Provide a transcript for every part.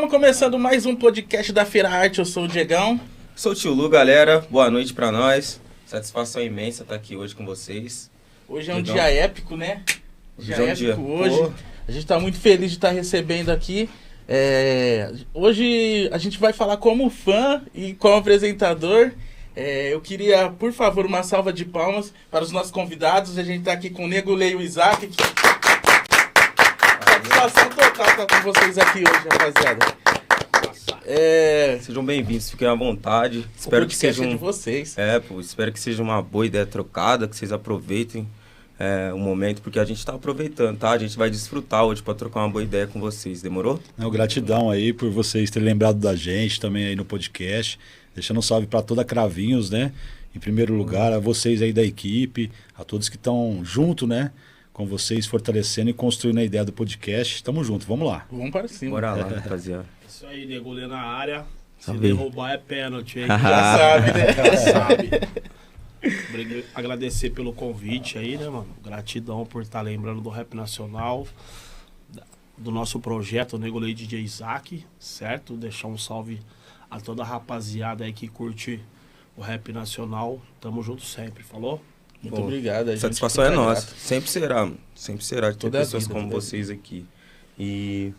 Estamos começando mais um podcast da Feira Arte. Eu sou o Diegão. Sou o Tio Lu, galera. Boa noite pra nós. Satisfação imensa estar aqui hoje com vocês. Hoje é um dia épico, né? Hoje é um dia. Hoje. Pô. A gente tá muito feliz de estar recebendo aqui. Hoje a gente vai falar como fã e como apresentador. Eu queria, por favor, uma salva de palmas para os nossos convidados. A gente tá aqui com o Nego Lê e o Isaac. Satisfação total estar com vocês aqui hoje, rapaziada. Sejam bem-vindos, fiquem à vontade. Espero que seja de vocês. Espero que seja uma boa ideia trocada, que vocês aproveitem o momento, porque a gente tá aproveitando, tá? A gente vai desfrutar hoje para trocar uma boa ideia com vocês, demorou? Gratidão aí por vocês terem lembrado da gente também aí no podcast. Deixando um salve para toda Cravinhos, né? Em primeiro lugar, a vocês aí da equipe, a todos que estão junto, né? Com vocês, fortalecendo e construindo a ideia do podcast. Tamo junto, vamos lá. Vamos para cima. Bora lá, rapaziada. Isso aí, Nego Lê na área. Se Sabe. derrubar é pênalti, hein? Já sabe, né? Já sabe. Agradecer pelo convite aí, né, mano? Gratidão por estar lembrando do Rap Nacional, do nosso projeto Nego Lê DJ Isaac, certo? Deixar um salve a toda a rapaziada aí que curte o Rap Nacional. Tamo junto sempre, falou? Muito obrigado. A satisfação é nossa. Sempre será, mano. Sempre será de ter Toda a pessoas vida, como toda a vocês aqui. E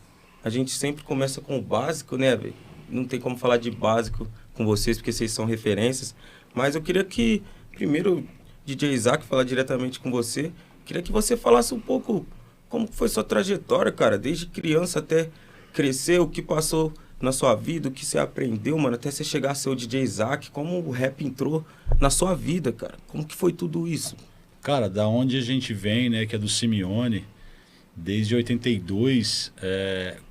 a gente sempre começa com o básico, né, velho? Não tem como falar de básico com vocês, porque vocês são referências. Mas eu queria que, primeiro, DJ Isaac, falar diretamente com você. Queria que você falasse um pouco como foi sua trajetória, cara. Desde criança até crescer, o que passou na sua vida, o que você aprendeu, mano, até você chegar a ser o DJ Isaac, como o rap entrou na sua vida, cara? Como que foi tudo isso? Cara, da onde a gente vem, né, que é do Simeone, desde 82,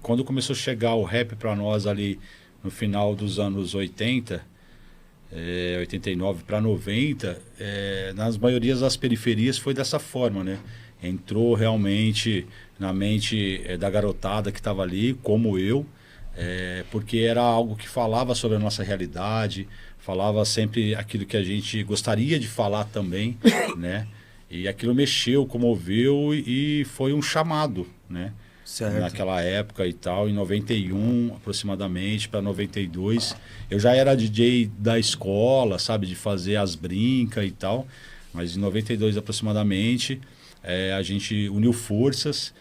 quando começou a chegar o rap para nós ali no final dos anos 80, 89 para 90, nas maiorias das periferias foi dessa forma, né? Entrou realmente na mente da garotada que estava ali, como eu, porque era algo que falava sobre a nossa realidade, falava sempre aquilo que a gente gostaria de falar também, né? E aquilo mexeu, comoveu e foi um chamado, né? Certo. Naquela época e tal, em 91 aproximadamente para 92. Eu já era DJ da escola, sabe? De fazer as brincas e tal, mas em 92 aproximadamente a gente uniu forças,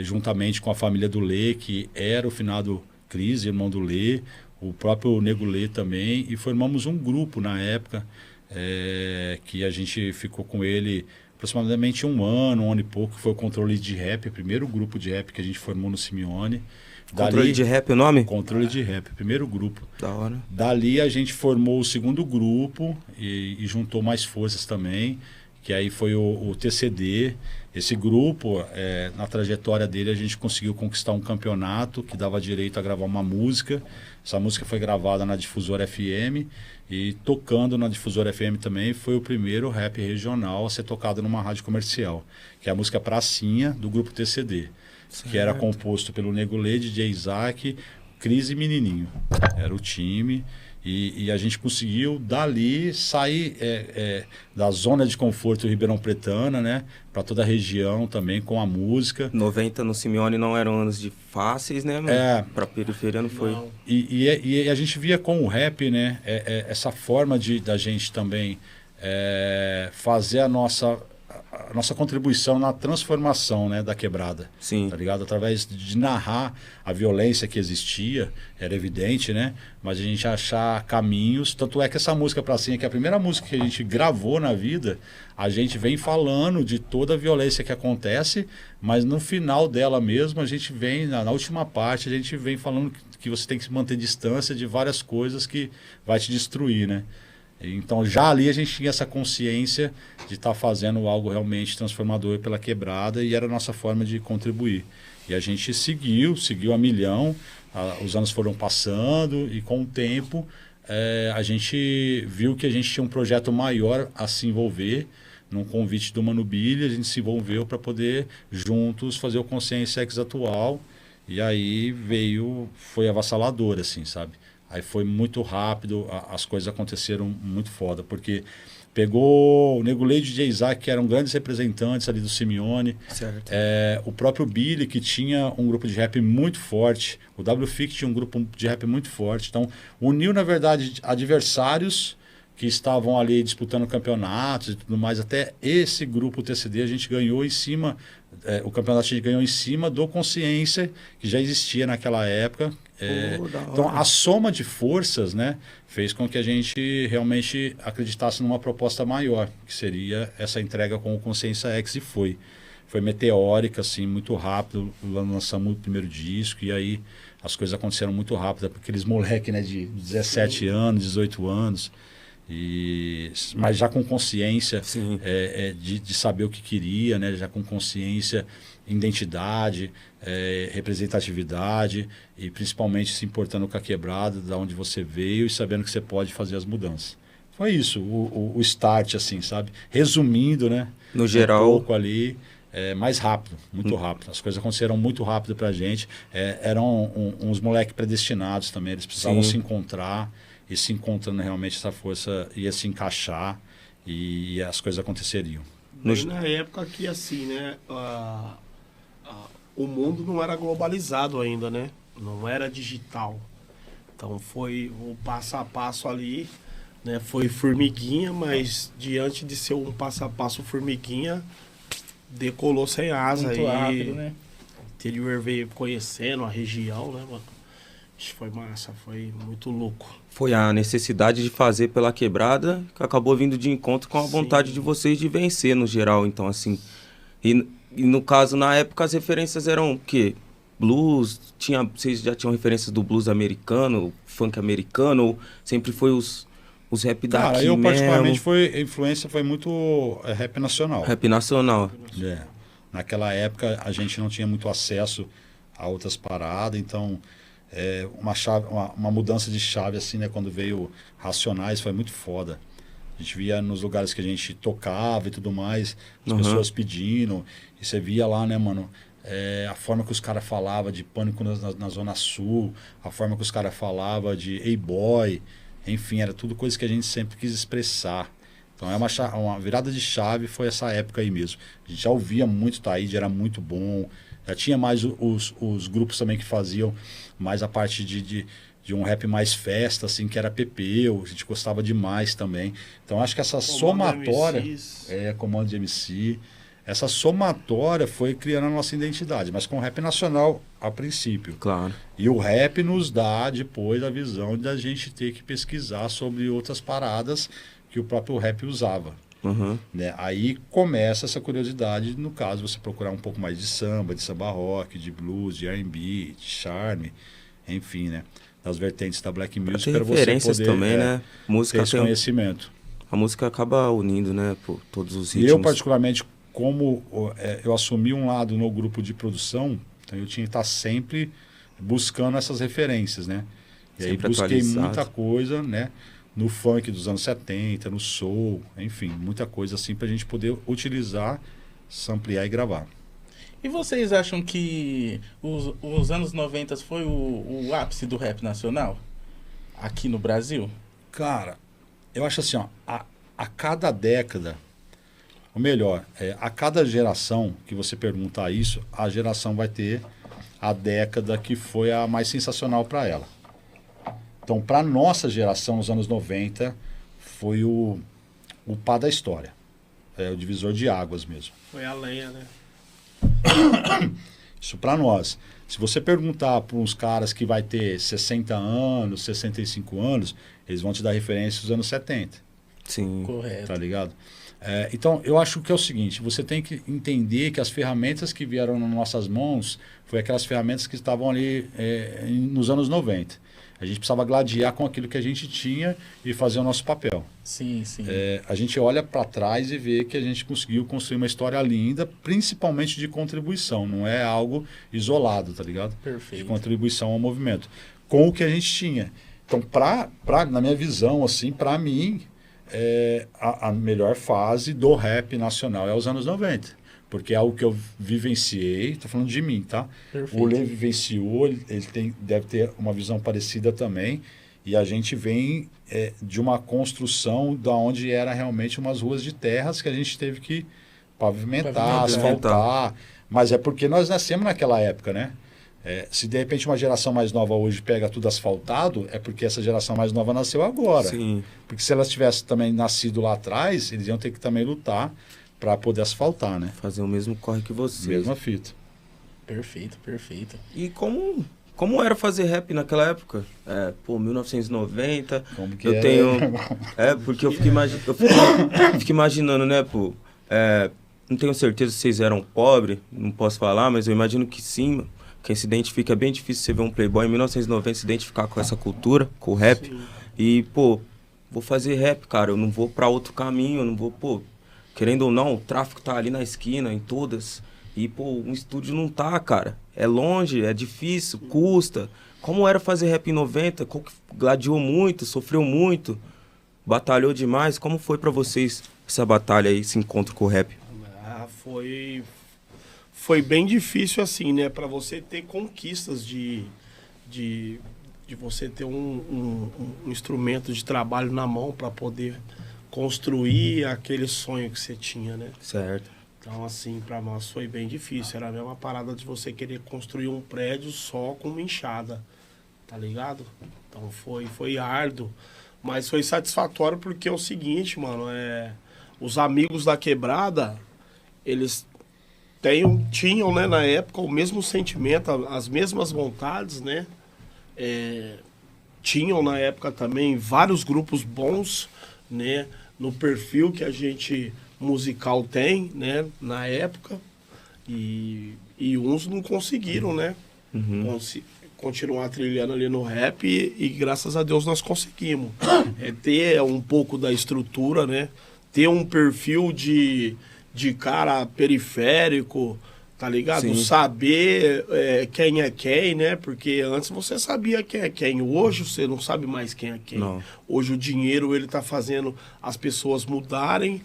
juntamente com a família do Lê, que era o finado Cris, irmão do Lê, o próprio Nego Lê também, e formamos um grupo na época, que a gente ficou com ele aproximadamente um ano e pouco, que foi o Controle de Rap, o primeiro grupo de rap que a gente formou no Simeone. Controle de Rap é o nome? Controle de Rap, primeiro grupo. Da hora. Dali a gente formou o segundo grupo e juntou mais forças também, que aí foi o TCD. Esse grupo, na trajetória dele, a gente conseguiu conquistar um campeonato que dava direito a gravar uma música. Essa música foi gravada na Difusora FM e tocando na Difusora FM também foi o primeiro rap regional a ser tocado numa rádio comercial, que é a música Pracinha, do grupo TCD, certo, que era composto pelo Nego Lê, DJ Isaac, Cris e Menininho. Era o time. E a gente conseguiu, dali, sair da zona de conforto Ribeirão Pretana, né? Para toda a região também, com a música. 90 no Simeone não eram anos fáceis, né, mano? Pra periferia não foi. Não. E a gente via com o rap, né? Essa forma da gente também fazer a nossa contribuição na transformação, né, da quebrada. Sim. Tá ligado? Através de narrar a violência que existia, era evidente, né? Mas a gente achar caminhos. Tanto é que essa música Pracinha, que é a primeira música que a gente gravou na vida, a gente vem falando de toda a violência que acontece, mas no final dela mesmo, a gente vem, na última parte, a gente vem falando que você tem que se manter distância de várias coisas que vai te destruir, né? Então já ali a gente tinha essa consciência de estar fazendo algo realmente transformador pela quebrada e era a nossa forma de contribuir. E a gente seguiu a milhão, os anos foram passando e com o tempo a gente viu que a gente tinha um projeto maior a se envolver. Num convite do Mano Billy, a gente se envolveu para poder juntos fazer o Consciência Ex atual e aí foi avassalador, assim, sabe? Aí foi muito rápido, as coisas aconteceram muito foda, porque Pegou o Nego Leite e DJ Isaac, que eram grandes representantes ali do Simeone. Certo. O próprio Billy, que tinha um grupo de rap muito forte. O WFIC tinha um grupo de rap muito forte. Então, uniu, na verdade, adversários que estavam ali disputando campeonatos e tudo mais. Até esse grupo TCD a gente ganhou em cima... o campeonato a gente ganhou em cima do Consciência, que já existia naquela época. Então, a soma de forças, né, fez com que a gente realmente acreditasse numa proposta maior, que seria essa entrega com o Consciência X, e foi. Foi meteórica, assim, muito rápido. Lançamos o primeiro disco e aí as coisas aconteceram muito rápido, porque aqueles moleques, né, de 17 anos, 18 anos, mas já com consciência de saber o que queria, né, já com consciência, identidade, representatividade e principalmente se importando com a quebrada, da onde você veio e sabendo que você pode fazer as mudanças. Foi isso, o start, assim, sabe? Resumindo, né? No geral... Um pouco ali, mais rápido, muito rápido. As coisas aconteceram muito rápido pra gente. Eram uns moleques predestinados também, eles precisavam se encontrar, e se encontrando realmente essa força ia se encaixar e as coisas aconteceriam. E na época que, assim, né, o mundo não era globalizado ainda, né? Não era digital. Então foi o passo a passo ali, né? Foi formiguinha, mas diante de ser um passo a passo formiguinha, decolou sem asa. Muito rápido, né? O interior veio conhecendo a região, né, mano? Foi massa, foi muito louco. Foi a necessidade de fazer pela quebrada que acabou vindo de encontro com a vontade de vocês de vencer no geral, então assim. E no caso, na época, as referências eram o quê? Blues? Vocês já tinham referências do blues americano, funk americano, ou sempre foi os rap daqui? Cara, eu particularmente a influência foi muito rap nacional. Rap nacional. Naquela época a gente não tinha muito acesso a outras paradas, então uma mudança de chave assim, né, quando veio Racionais foi muito foda. A gente via nos lugares que a gente tocava e tudo mais, as pessoas pedindo, e você via lá, né, mano, a forma que os caras falavam de Pânico na Zona Sul, a forma que os caras falavam de A-Boy, enfim, era tudo coisa que a gente sempre quis expressar. Então uma virada de chave foi essa época aí mesmo. A gente já ouvia muito Taíde, era muito bom. Já tinha mais os grupos também que faziam mais a parte de um rap mais festa, assim, que era Pepeu, a gente gostava demais também. Então acho que essa somatória, Comando de MC, essa somatória foi criando a nossa identidade, mas com o rap nacional a princípio. Claro. E o rap nos dá depois a visão da gente ter que pesquisar sobre outras paradas que o próprio rap usava. Né? Aí começa essa curiosidade, no caso, você procurar um pouco mais de samba rock, de blues, de R&B, de charme, enfim, né? Das vertentes da Black Music, para você poder também, né? Música ter esse conhecimento. A música acaba unindo, né? Por todos os ritmos. E eu, particularmente, como eu assumi um lado no grupo de produção, então eu tinha que estar sempre buscando essas referências, né? E sempre aí busquei muita coisa, né? No funk dos anos 70, no soul, enfim, muita coisa assim pra gente poder utilizar, samplear e gravar. E vocês acham que os anos 90 foi o ápice do rap nacional aqui no Brasil? Cara, eu acho assim, ó, a cada década, ou melhor, a cada geração que você perguntar isso, a geração vai ter a década que foi a mais sensacional para ela. Então, para nossa geração, nos anos 90, foi o pá da história. O divisor de águas mesmo. Foi a lenha, né? Isso para nós. Se você perguntar para uns caras que vai ter 60 anos, 65 anos, eles vão te dar referência dos anos 70. Sim. Correto. Tá ligado? Então, eu acho que é o seguinte, você tem que entender que as ferramentas que vieram nas nossas mãos foi aquelas ferramentas que estavam ali nos anos 90. A gente precisava gladiar com aquilo que a gente tinha e fazer o nosso papel. Sim, sim. A gente olha para trás e vê que a gente conseguiu construir uma história linda, principalmente de contribuição. Não é algo isolado, tá ligado? Perfeito. De contribuição ao movimento. Com o que a gente tinha. Então, na minha visão, assim, para mim, a melhor fase do rap nacional é os anos 90. Porque é algo que eu vivenciei, estou falando de mim, tá? Perfeito. O Lê vivenciou, ele deve ter uma visão parecida também. E a gente vem de uma construção da onde era realmente umas ruas de terras que a gente teve que pavimentar, asfaltar. Mas é porque nós nascemos naquela época, né? Se de repente uma geração mais nova hoje pega tudo asfaltado, é porque essa geração mais nova nasceu agora. Sim. Porque se elas tivessem também nascido lá atrás, eles iam ter que também lutar para poder asfaltar, né? Fazer o mesmo corre que você. Mesma fita. Perfeito, perfeito. E como era fazer rap naquela época? 1990. Como que eu era? tenho. Porque eu fico imaginando, né, pô? Não tenho certeza se vocês eram pobres, não posso falar, mas eu imagino que sim, mano. Quem se identifica, é bem difícil você ver um playboy em 1990 se identificar com essa cultura, com o rap. Sim. E, pô, vou fazer rap, cara. Eu não vou pra outro caminho, eu não vou, pô. Querendo ou não, o tráfico tá ali na esquina, em todas. E, pô, um estúdio não tá, cara. É longe, é difícil, custa. Como era fazer rap em 90? Gladiou muito, sofreu muito, batalhou demais. Como foi pra vocês essa batalha aí, esse encontro com o rap? Foi bem difícil assim, né? Para você ter conquistas de você ter um instrumento de trabalho na mão para poder construir aquele sonho que você tinha, né? Certo. Então, assim, para nós foi bem difícil. Era a mesma parada de você querer construir um prédio só com uma enxada, tá ligado? Então foi árduo, mas foi satisfatório porque é o seguinte, mano, os amigos da quebrada, eles tinham, né, na época, o mesmo sentimento, as mesmas vontades, né? Tinham na época também vários grupos bons, né? No perfil que a gente musical tem, né? Na época. E uns não conseguiram, né? Uhum. Continuar trilhando ali no rap e graças a Deus nós conseguimos. Ter um pouco da estrutura, né? Ter um perfil de cara periférico, tá ligado? Sim. Saber quem é quem, né? Porque antes você sabia quem é quem. Hoje você não sabe mais quem é quem. Não. Hoje o dinheiro, ele tá fazendo as pessoas mudarem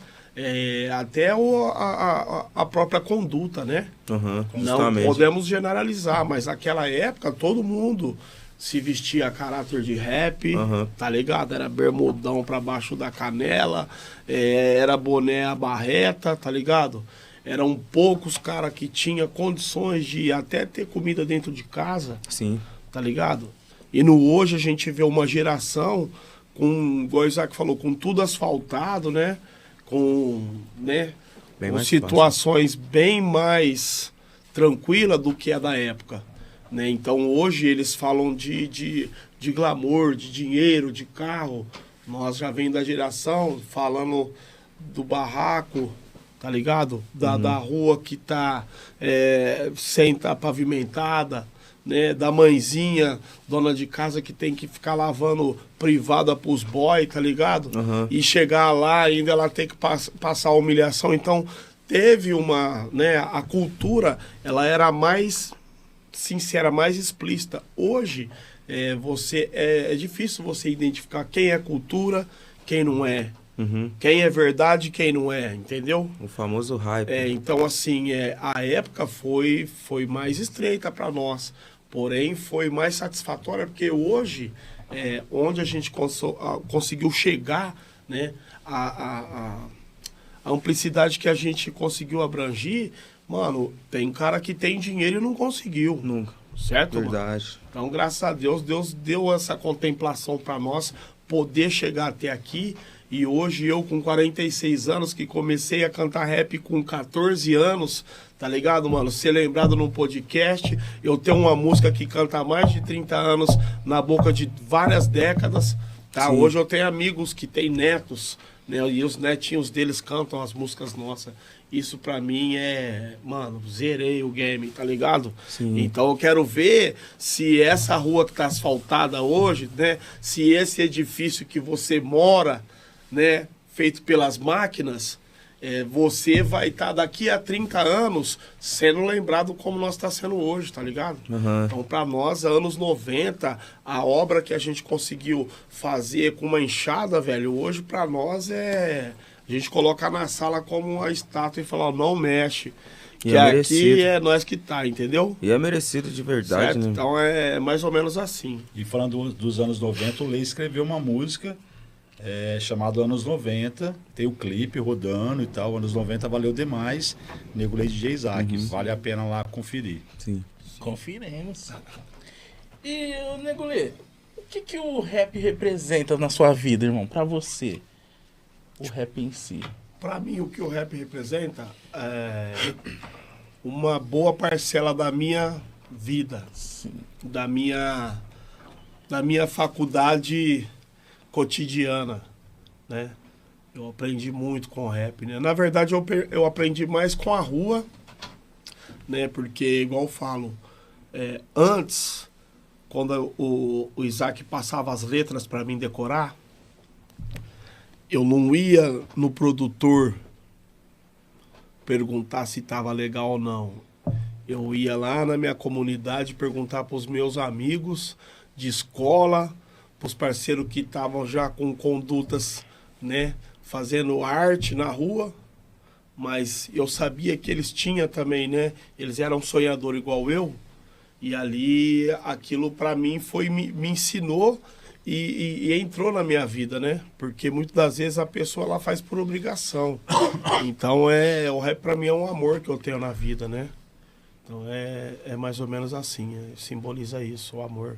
até a própria conduta, né? Uhum, Não podemos generalizar, mas naquela época todo mundo se vestia a caráter de rap, tá ligado? Era bermudão pra baixo da canela, era boné a barreta, tá ligado? Eram poucos caras que tinham condições de até ter comida dentro de casa, Sim. tá ligado? E no hoje a gente vê uma geração com, igual o Isaac falou, com tudo asfaltado, né? Com situações bem mais tranquilas do que a da época. Né? Então hoje eles falam de glamour, de dinheiro, de carro. Nós já vem da geração falando do barraco, tá ligado? Da rua que tá sem estar pavimentada, né? Da mãezinha, dona de casa que tem que ficar lavando privada pros boys, tá ligado? E chegar lá ainda ela tem que passar a humilhação. Então teve uma, né? A cultura, ela era mais sincera, mais explícita. Hoje, é difícil você identificar quem é cultura, quem não é. Quem é verdade e quem não é, entendeu? O famoso hype. Então, assim, a época foi mais estreita para nós, porém foi mais satisfatória, porque hoje, onde a gente conseguiu chegar, né, a amplicidade que a gente conseguiu abranger. Mano, tem cara que tem dinheiro e não conseguiu. Nunca. Certo, Verdade. mano? Então, graças a Deus, Deus deu essa contemplação para nós poder chegar até aqui. E hoje eu, com 46 anos, que comecei a cantar rap com 14 anos, tá ligado, mano? Ser lembrado num podcast. Eu tenho uma música que canta há mais de 30 anos na boca de várias décadas, tá? Sim. Hoje eu tenho amigos que têm netos, né? E os netinhos deles cantam as músicas nossas. Isso pra mim mano, zerei o game, tá ligado? Sim. Então eu quero ver se essa rua que tá asfaltada hoje, né? Se esse edifício que você mora, né? Feito pelas máquinas, você vai estar daqui a 30 anos sendo lembrado como nós está sendo hoje, tá ligado? Então pra nós, anos 90, a obra que a gente conseguiu fazer com uma enxada, velho, hoje pra nós a gente coloca na sala como uma estátua e falar, não mexe. E Que é aqui merecido. é nós que tá, entendeu? E é merecido de verdade, Certo? né? Então é mais ou menos assim. E falando dos anos 90, o Lei escreveu uma música chamada Anos 90. Tem o clipe rodando e tal. Anos 90 valeu demais. Nego Lei DJ Isaac. Vale a pena lá conferir. Sim. Conferemos. E, Nego Lê, o que o rap representa na sua vida, irmão? Pra você. O rap em si. Pra mim, o que o rap representa é uma boa parcela da minha vida, Sim. da minha faculdade cotidiana, né? Eu aprendi muito com o rap, né? Na verdade, eu aprendi mais com a rua, né? Porque, igual eu falo, antes, quando o Isaac passava as letras para mim decorar, eu não ia no produtor perguntar se estava legal ou não. Eu ia lá na minha comunidade perguntar para os meus amigos de escola, para os parceiros que estavam já com condutas, né, fazendo arte na rua, mas eu sabia que eles tinham também, né, eles eram sonhadores igual eu, e ali aquilo para mim me ensinou e entrou na minha vida, né, porque muitas das vezes a pessoa ela faz por obrigação. Então o rap para mim é um amor que eu tenho na vida, né. Então é mais ou menos assim, simboliza isso, o amor,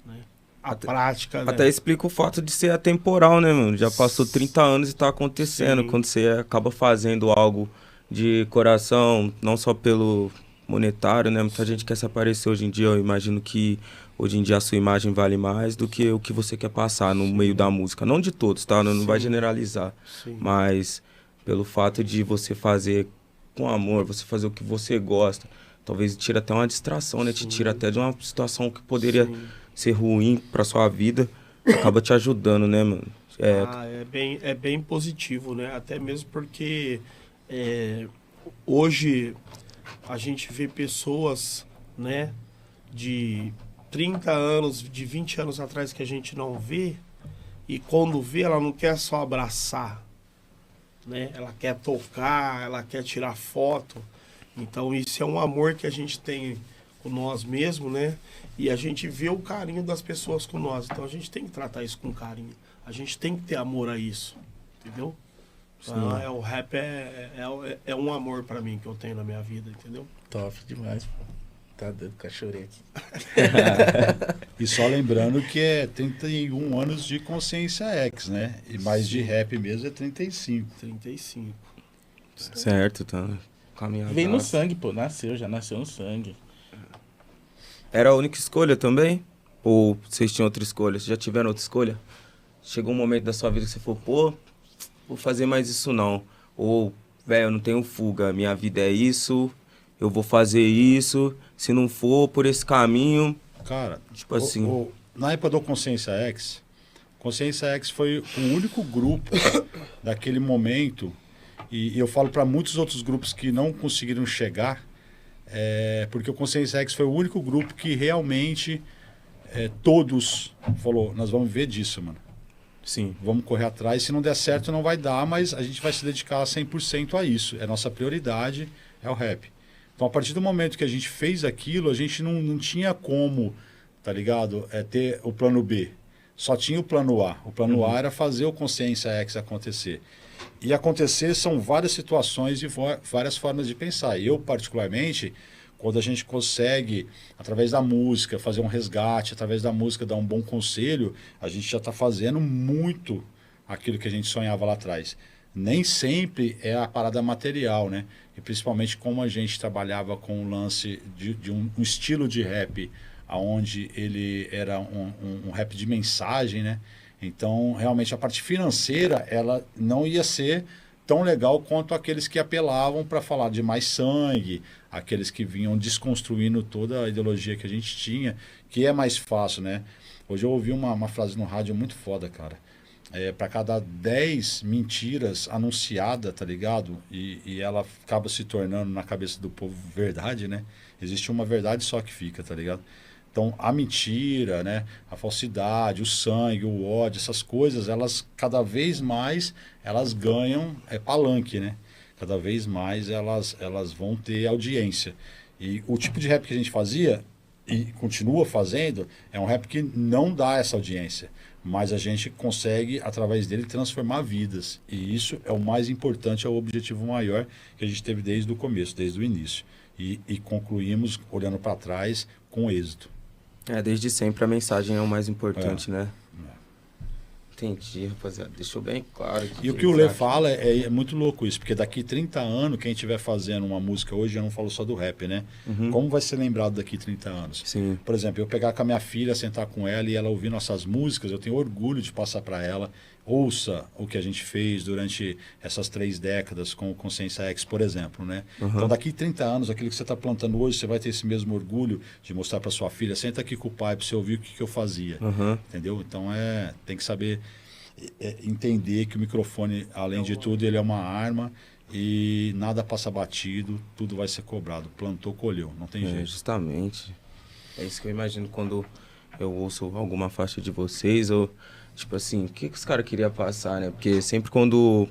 né? A prática, né? Até explica o fato de ser atemporal, né, mano? Já passou 30 anos e tá acontecendo. Sim. Quando você acaba fazendo algo de coração, não só pelo monetário, né? Muita gente quer se aparecer hoje em dia. Eu imagino que hoje em dia a sua imagem vale mais do que o que você quer passar no meio da música. Não de todos, tá? Não vai generalizar. Sim. Mas pelo fato de você fazer com amor, você fazer o que você gosta, talvez tira até uma distração, né? Te tira até de uma situação que poderia ser ruim pra sua vida, acaba te ajudando, né, mano? É bem positivo, né? Até mesmo porque hoje a gente vê pessoas, né, de 30 anos, de 20 anos atrás que a gente não vê, e quando vê, ela não quer só abraçar, né? Ela quer tocar, ela quer tirar foto. Então isso é um amor que a gente tem com nós mesmos, né? E a gente vê o carinho das pessoas com nós. Então a gente tem que tratar isso com carinho. A gente tem que ter amor a isso, entendeu? Então, o rap é um amor pra mim que eu tenho na minha vida, entendeu? Top demais, pô. Tá dando cachorrinho aqui. E só lembrando que é 31 anos de Consciência X, né? E mais de rap mesmo é 35. 35. Certo, tá caminhando. Vem no sangue, pô. Já nasceu no sangue. Era a única escolha também? Ou vocês tinham outra escolha? Vocês já tiveram outra escolha? Chegou um momento da sua vida que você falou, pô, vou fazer mais isso não. Ou, velho, eu não tenho fuga, minha vida é isso, eu vou fazer isso, se não for por esse caminho... Cara, tipo assim... na época do Consciência X foi o único grupo daquele momento, e eu falo para muitos outros grupos que não conseguiram chegar, porque o Consciência X foi o único grupo que realmente todos falou, nós vamos viver disso, mano. Sim. Vamos correr atrás, se não der certo não vai dar, mas a gente vai se dedicar 100% a isso. É nossa prioridade, é o rap. Então a partir do momento que a gente fez aquilo, a gente não tinha como, tá ligado? Ter o plano B. Só tinha o plano A. O plano A era fazer o Consciência X acontecer. E acontecer são várias situações e várias formas de pensar. Eu, particularmente, quando a gente consegue, através da música, fazer um resgate, através da música dar um bom conselho, a gente já está fazendo muito aquilo que a gente sonhava lá atrás. Nem sempre é a parada material, né? E principalmente como a gente trabalhava com o lance de um estilo de rap, onde ele era um rap de mensagem, né? Então, realmente, a parte financeira, ela não ia ser tão legal quanto aqueles que apelavam para falar de mais sangue, aqueles que vinham desconstruindo toda a ideologia que a gente tinha, que é mais fácil, né? Hoje eu ouvi uma frase no rádio muito foda, cara. Para cada 10 mentiras anunciadas, tá ligado? E ela acaba se tornando na cabeça do povo verdade, né? Existe uma verdade só que fica, tá ligado? Então, a mentira, né, a falsidade, o sangue, o ódio, essas coisas, elas cada vez mais elas ganham palanque, né? cada vez mais elas vão ter audiência. E o tipo de rap que a gente fazia e continua fazendo é um rap que não dá essa audiência, mas a gente consegue, através dele, transformar vidas. E isso é o mais importante, é o objetivo maior que a gente teve desde o começo, desde o início. E concluímos, olhando para trás, com êxito. Desde sempre a mensagem é o mais importante, né? Entendi, rapaziada. Deixou bem claro. E o que o Lê fala é muito louco isso, porque daqui 30 anos, quem estiver fazendo uma música hoje, eu não falo só do rap, né? Como vai ser lembrado daqui 30 anos? Sim. Por exemplo, eu pegar com a minha filha, sentar com ela e ela ouvir nossas músicas, eu tenho orgulho de passar para ela. Ouça o que a gente fez durante essas 3 décadas com o Consciência X, por exemplo, né? Então, daqui 30 anos, aquilo que você está plantando hoje, você vai ter esse mesmo orgulho de mostrar para sua filha, senta aqui com o pai para você ouvir o que eu fazia, entendeu? Então, tem que saber entender que o microfone, além de tudo, ele é uma arma e nada passa batido, tudo vai ser cobrado. Plantou, colheu, não tem jeito. Justamente. É isso que eu imagino quando eu ouço alguma faixa de vocês, ou tipo assim, o que os caras queriam passar, né? Porque sempre quando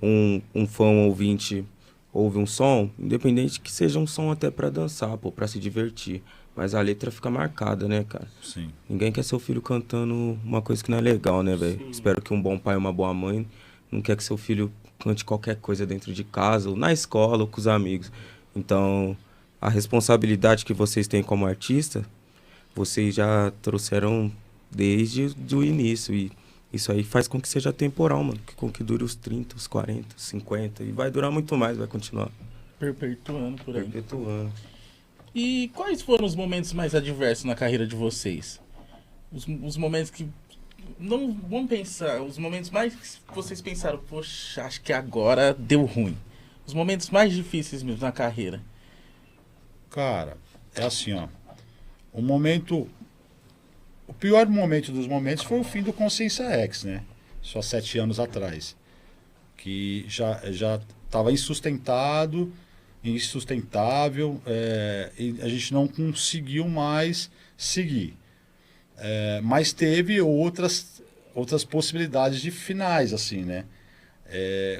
um fã, um ouvinte ouve um som, independente que seja um som até pra dançar, pô, pra se divertir, mas a letra fica marcada, né, cara? Sim. Ninguém quer seu filho cantando uma coisa que não é legal, né, velho? Espero que um bom pai e uma boa mãe não quer que seu filho cante qualquer coisa dentro de casa, ou na escola, ou com os amigos. Então, a responsabilidade que vocês têm como artista, vocês já trouxeram desde o início, e isso aí faz com que seja temporal, mano, com que dure os 30, os 40, os 50, e vai durar muito mais, vai continuar. Perpetuando por aí. Perpetuando. E quais foram os momentos mais adversos na carreira de vocês? Os momentos que... Não vamos pensar, os momentos mais que vocês pensaram, poxa, acho que agora deu ruim. Os momentos mais difíceis mesmo na carreira. Cara, é assim, ó. O pior momento dos momentos foi o fim do Consciência X, né? Só 7 anos atrás. Que já estava insustentável, e a gente não conseguiu mais seguir. Mas teve outras possibilidades de finais, assim, né?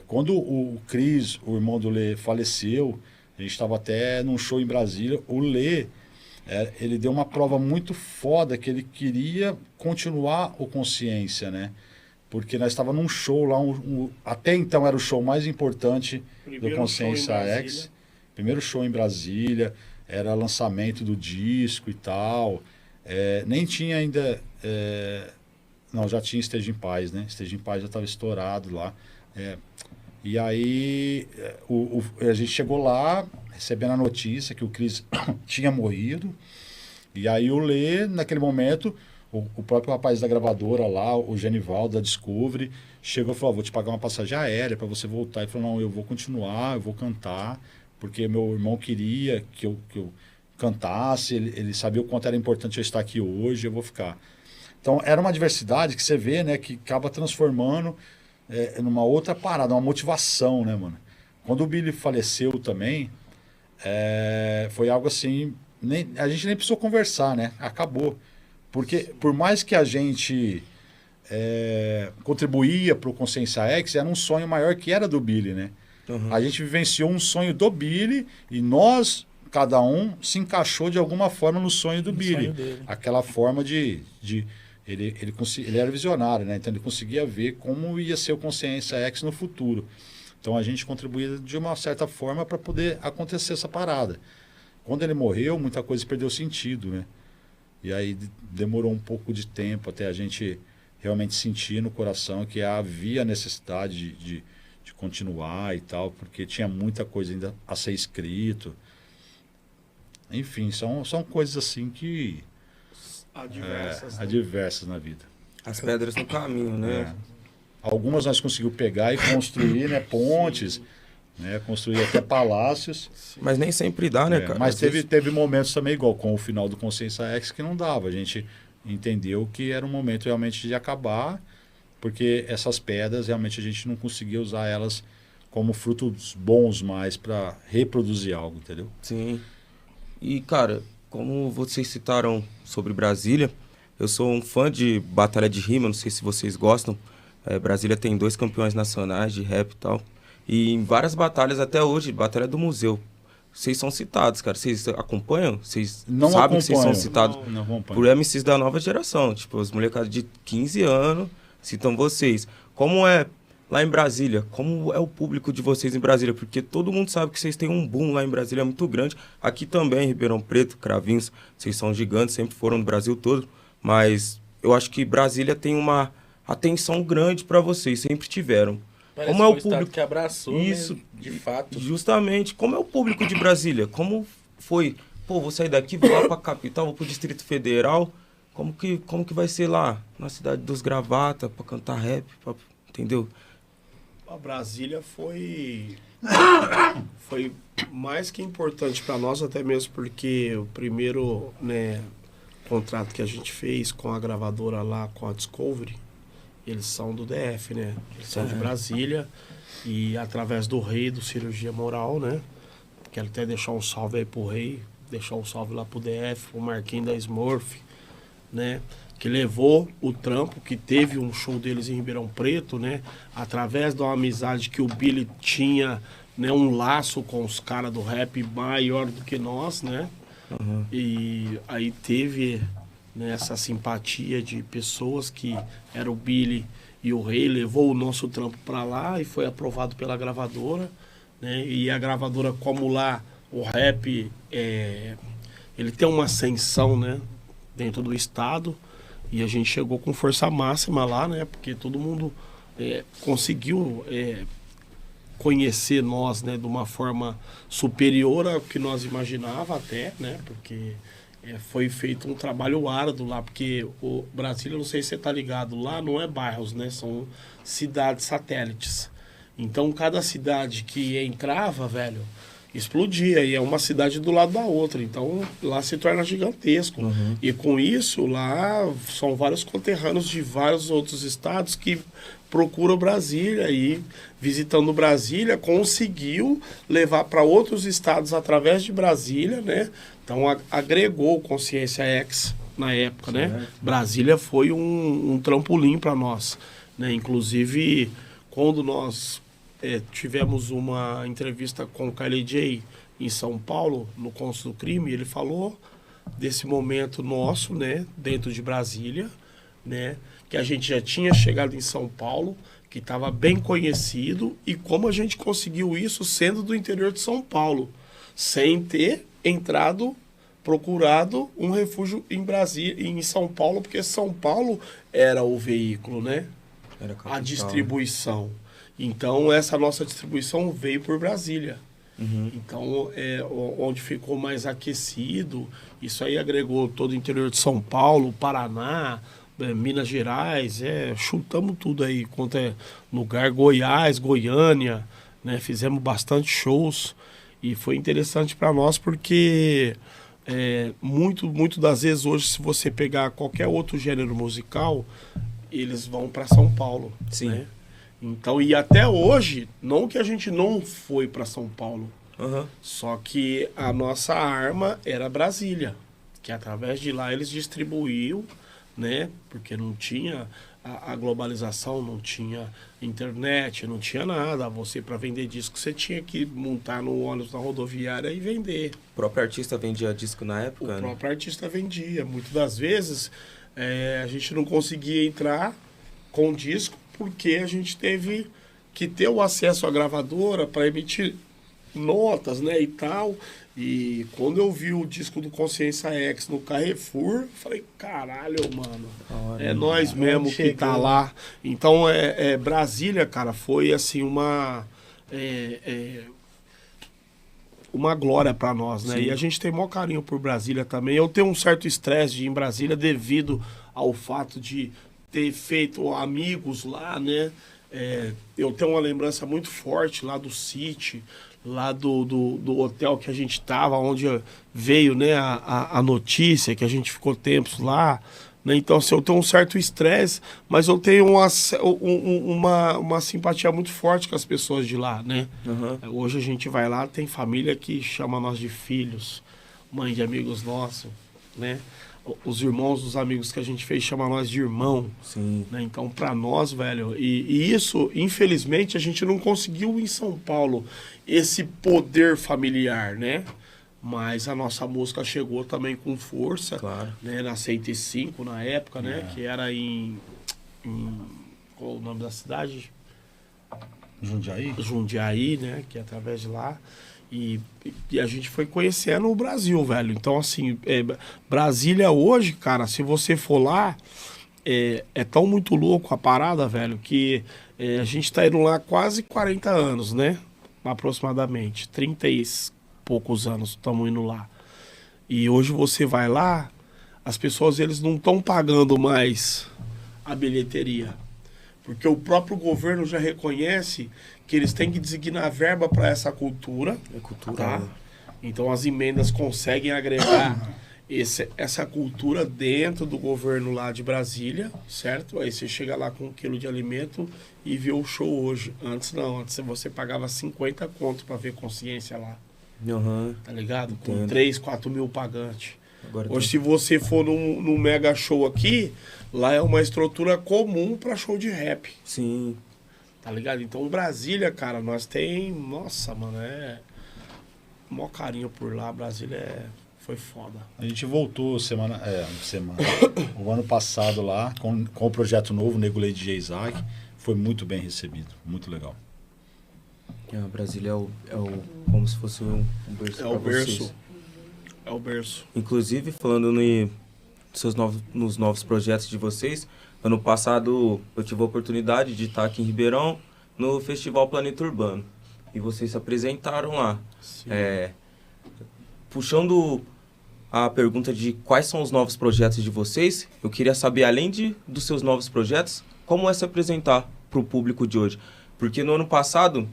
Quando o Cris, o irmão do Lê, faleceu, a gente estava até num show em Brasília, o Lê, ele deu uma prova muito foda que ele queria continuar o Consciência, né? Porque nós estávamos num show lá, até então era o show mais importante do Consciência X. Primeiro show em Brasília, era lançamento do disco e tal. Nem tinha ainda... não, já tinha Esteja em Paz, né? Esteja em Paz já estava estourado lá. E aí a gente chegou lá, recebendo a notícia que o Cris tinha morrido. E aí o Lê, naquele momento, o próprio rapaz da gravadora lá, o Genivaldo da Discovery, chegou e falou, vou te pagar uma passagem aérea para você voltar. E falou, não, eu vou continuar, eu vou cantar, porque meu irmão queria que eu cantasse, ele sabia o quanto era importante eu estar aqui hoje, eu vou ficar. Então era uma diversidade que você vê, né, que acaba transformando numa outra parada, uma motivação, né, mano? Quando o Billy faleceu também, foi algo assim, a gente nem precisou conversar, né? Acabou. Porque por mais que a gente contribuía para o Consciência X, era um sonho maior que era do Billy, né? A gente vivenciou um sonho do Billy e nós, cada um, se encaixou de alguma forma no sonho do Billy. Aquela forma de ele era visionário, né? Então ele conseguia ver como ia ser o Consciência X no futuro. Então a gente contribuía de uma certa forma para poder acontecer essa parada. Quando ele morreu, muita coisa perdeu sentido, né? E aí demorou um pouco de tempo até a gente realmente sentir no coração que havia necessidade de continuar e tal, porque tinha muita coisa ainda a ser escrito. Enfim, são coisas assim que... Adversas na vida. As pedras no caminho, né? Algumas nós conseguimos pegar e construir, né, pontes, né, construir até palácios. Mas nem sempre dá, né, cara? Mas teve momentos também, igual com o final do Consciência X, que não dava. A gente entendeu que era um momento realmente de acabar, porque essas pedras realmente a gente não conseguia usar elas como frutos bons mais para reproduzir algo, entendeu? Sim. E, cara, como vocês citaram sobre Brasília, eu sou um fã de batalha de rima, não sei se vocês gostam. Brasília tem 2 campeões nacionais de rap e tal. E em várias batalhas até hoje, batalha do museu, vocês são citados, cara. Vocês acompanham? Vocês Não sabem que vocês são acompanho. citados Não acompanho. por MCs da nova geração. Tipo, os molecados de 15 anos citam vocês. Como é lá em Brasília? Como é o público de vocês em Brasília? Porque todo mundo sabe que vocês têm um boom lá em Brasília muito grande. Aqui também, em Ribeirão Preto, Cravinhos, vocês são gigantes, sempre foram no Brasil todo. Mas eu acho que Brasília tem uma atenção grande para vocês, sempre tiveram. Parece Como é que o foi estado público? que abraçou, Isso, né? De fato. Justamente. Como é o público de Brasília? Como foi? Pô, vou sair daqui, vou lá pra capital, vou pro Distrito Federal. Como que vai ser lá? Na cidade dos Gravata, pra cantar rap, entendeu? A Brasília foi mais que importante para nós, até mesmo porque o primeiro, né, contrato que a gente fez com a gravadora lá, com a Discovery, eles são do DF, né? Eles são de Brasília e através do Rei, do Cirurgia Moral, né? Quero até deixar um salve aí pro Rei, deixar um salve lá pro DF, pro Marquinhos da Smurf, né? Que levou o trampo, que teve um show deles em Ribeirão Preto, né? Através de uma amizade que o Billy tinha, né? Um laço com os caras do rap maior do que nós, né? E aí teve, né, essa simpatia de pessoas que era o Billy e o Rei, levou o nosso trampo para lá e foi aprovado pela gravadora, né? E a gravadora, como lá o rap, ele tem uma ascensão, né, dentro do estado, e a gente chegou com força máxima lá, né, porque todo mundo conseguiu conhecer nós, né, de uma forma superior ao que nós imaginava até, né, porque foi feito um trabalho árduo lá, porque o Brasília, não sei se você tá ligado, lá não é bairros, né, são cidades satélites. Então, cada cidade que entrava, velho, explodia, e é uma cidade do lado da outra, então lá se torna gigantesco. E com isso, lá são vários conterrâneos de vários outros estados que procuram Brasília, e visitando Brasília conseguiu levar para outros estados através de Brasília, né? Então agregou Consciência X na época, né? Brasília foi um trampolim para nós, né? Inclusive, quando nós tivemos uma entrevista com o Kylie J em São Paulo, no Cônsul do Crime, ele falou desse momento nosso, né, dentro de Brasília, né, que a gente já tinha chegado em São Paulo, que estava bem conhecido, e como a gente conseguiu isso sendo do interior de São Paulo, sem ter procurado um refúgio em Brasília, em São Paulo, porque São Paulo era o veículo, né, Era a capital, distribuição. Então, essa nossa distribuição veio por Brasília. Então, onde ficou mais aquecido, isso aí agregou todo o interior de São Paulo, Paraná, Minas Gerais, chutamos tudo aí, quanto é lugar, Goiás, Goiânia, né? Fizemos bastante shows e foi interessante para nós porque muito das vezes hoje, se você pegar qualquer outro gênero musical, eles vão para São Paulo. Sim. Né? Então, e até hoje, não que a gente não foi para São Paulo, só que a nossa arma era Brasília, que através de lá eles distribuíam, né? Porque não tinha a globalização, não tinha internet, não tinha nada. Você, para vender disco, você tinha que montar no ônibus na rodoviária e vender. O próprio artista vendia disco na época, O próprio artista vendia. Muitas das vezes, a gente não conseguia entrar com disco, porque a gente teve que ter o acesso à gravadora para emitir notas, né, e tal. E quando eu vi o disco do Consciência X no Carrefour, falei, caralho, mano, é nós mesmo que tá lá. Então, Brasília, cara, foi assim uma glória para nós, né? Sim. E a gente tem maior carinho por Brasília também. Eu tenho um certo estresse de ir em Brasília devido ao fato de ter feito amigos lá, né? Eu tenho uma lembrança muito forte lá do City, lá do hotel que a gente tava, onde veio, né, a notícia que a gente ficou tempos lá, né? Então, assim, eu tenho um certo estresse, mas eu tenho uma simpatia muito forte com as pessoas de lá, né? Hoje a gente vai lá, tem família que chama nós de filhos, mãe de amigos nossos, né? os irmãos, os amigos que a gente fez, chama nós de irmão. Sim. Né? Então, pra nós, velho, e isso, infelizmente, a gente não conseguiu em São Paulo esse poder familiar, né? Mas a nossa música chegou também com força, Claro. né? Na 105, na época, né? Que era em... Qual o nome da cidade? Jundiaí? Jundiaí, né? Que é através de lá. E a gente foi conhecendo o Brasil, velho. Então, assim, Brasília hoje, cara, se você for lá, é tão muito louco a parada, velho, que a gente tá indo lá quase 40 anos, né? Aproximadamente. 30 e poucos anos estamos indo lá. E hoje você vai lá, as pessoas, eles não estão pagando mais a bilheteria. Porque o próprio governo já reconhece que eles têm que designar verba para essa cultura. É cultura. Tá? Né? Então as emendas conseguem agregar essa cultura dentro do governo lá de Brasília, certo? Aí você chega lá com 1 quilo de alimento e vê o show hoje. Antes não, antes você pagava 50 conto para ver Consciência lá. Uhum. Tá ligado? Com Entendo. 3, 4 mil pagantes. Agora Hoje, se você for num mega show aqui, lá é uma estrutura comum para show de rap. Sim. Tá ligado? Então, Brasília, cara, nós tem... Nossa, mano, mó carinho por lá. Brasília foi foda. A gente voltou o ano passado lá com o projeto novo, Negulei DJ Isaac. Foi muito bem recebido, muito legal. Brasília é o como se fosse um berço. É o pra berço. vocês. É o berço. Inclusive, falando nos novos projetos de vocês, ano passado eu tive a oportunidade de estar aqui em Ribeirão no Festival Planeta Urbano. E vocês se apresentaram lá. Sim. Puxando a pergunta de quais são os novos projetos de vocês, eu queria saber, além dos seus novos projetos, como é se apresentar para o público de hoje. Porque no ano passado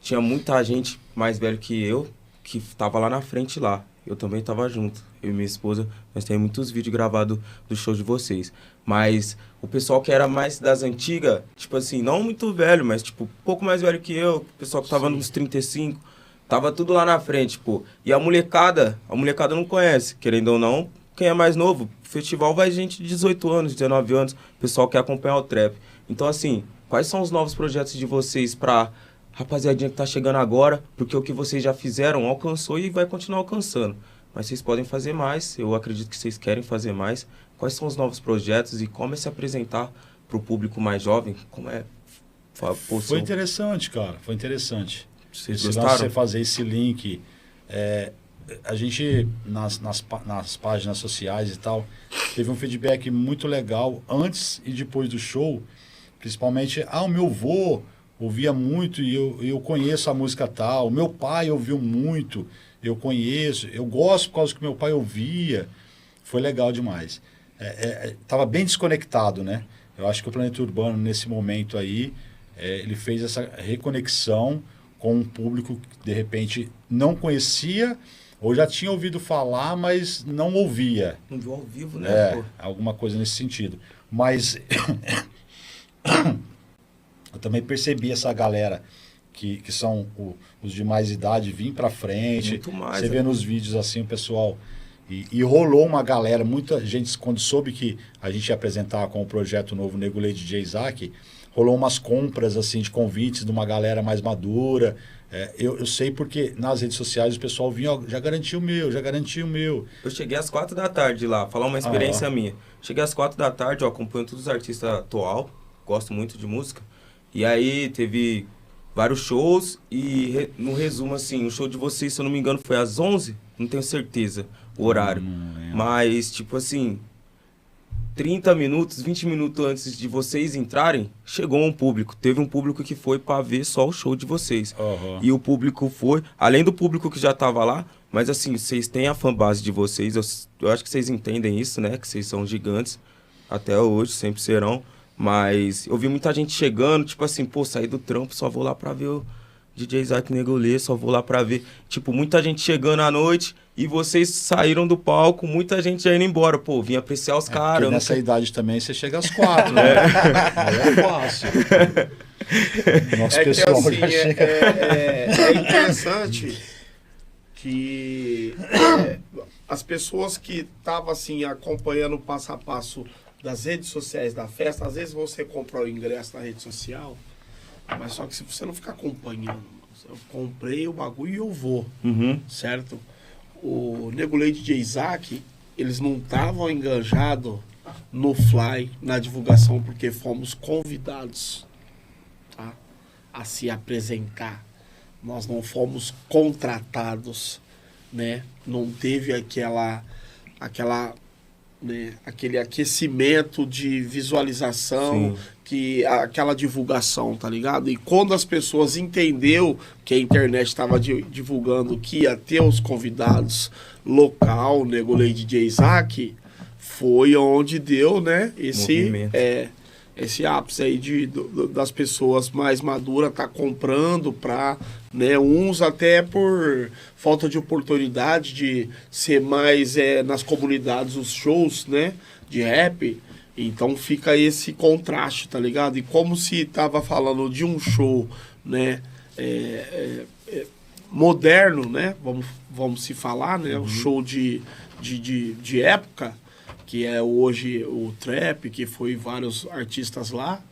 tinha muita gente mais velha que eu que estava lá na frente lá. Eu também estava junto. Eu e minha esposa, nós temos muitos vídeos gravados do show de vocês. Mas o pessoal que era mais das antigas, tipo assim, não muito velho, mas tipo, um pouco mais velho que eu, o pessoal que tava nos 35, tava tudo lá na frente, pô. E a molecada não conhece, querendo ou não, quem é mais novo, o festival vai gente de 18 anos, 19 anos, o pessoal quer acompanhar o trap. Então assim, quais são os novos projetos de vocês pra rapaziadinha que tá chegando agora? Porque o que vocês já fizeram alcançou e vai continuar alcançando. Mas vocês podem fazer mais, eu acredito que vocês querem fazer mais. Quais são os novos projetos e como é se apresentar pro público mais jovem? Como é... Foi interessante, cara, foi interessante. Vocês Esse gostaram? lance de você fazer esse link, a gente, nas páginas sociais e tal, teve um feedback muito legal antes e depois do show, principalmente, o meu avô ouvia muito e eu conheço a música tal, o meu pai ouviu muito, eu conheço, eu gosto por causa que meu pai ouvia, foi legal demais. Tava bem desconectado, né? Eu acho que o Planeta Urbano, nesse momento aí, ele fez essa reconexão com um público que, de repente, não conhecia ou já tinha ouvido falar, mas não ouvia. Não viu ao vivo, né? Pô? Alguma coisa nesse sentido. Mas eu também percebi essa galera que são os de mais idade vir pra frente. Muito mais, Você vê nos vídeos assim, o pessoal... E rolou uma galera, muita gente, quando soube que a gente ia apresentar com o projeto novo Negulei DJ Isaac, rolou umas compras assim de convites de uma galera mais madura. Eu sei porque nas redes sociais o pessoal vinha, já garantiu o meu, já garantiu o meu. Eu cheguei às 4 da tarde lá, falar uma experiência minha. Cheguei às 4 da tarde, eu acompanho todos os artistas atual, gosto muito de música. E aí teve vários shows e no resumo assim, o show de vocês, se eu não me engano, foi às 11, não tenho certeza o horário. Mas tipo assim, 30 minutos, 20 minutos antes de vocês entrarem, chegou um público. Teve um público que foi pra ver só o show de vocês. Uhum. E o público foi, além do público que já tava lá, mas assim, vocês têm a fanbase de vocês, eu acho que vocês entendem isso, né? Que vocês são gigantes, até hoje, sempre serão. Mas eu vi muita gente chegando, tipo assim, pô, saí do trampo, só vou lá pra ver o DJ Isaac Negolê, só vou lá pra ver. Tipo, muita gente chegando à noite e vocês saíram do palco, muita gente já indo embora. Pô, vim apreciar os caras. Nessa idade também você chega às 4, né? Não é fácil. Nosso pessoal que, assim, já chega... é interessante que as pessoas que estavam assim acompanhando o passo a passo das redes sociais da festa, às vezes você compra o ingresso na rede social, mas só que se você não ficar acompanhando, eu comprei o bagulho e eu vou, certo? O Nego Leite de Isaac, eles não estavam enganjados no fly, na divulgação, porque fomos convidados, tá, a se apresentar. Nós não fomos contratados, né? Não teve né, aquele aquecimento de visualização, aquela divulgação, tá ligado? E quando as pessoas entendeu que a internet estava divulgando que ia ter os convidados local, Nego Leite DJ Isaac, foi onde deu, né, esse ápice aí das pessoas mais maduras tá comprando pra, né, uns até por falta de oportunidade de ser mais nas comunidades, os shows, né, de rap. Então fica esse contraste, tá ligado? E como se tava falando de um show, né, moderno, né, vamos se falar, né, um show de época, que é hoje o trap, que foi vários artistas lá.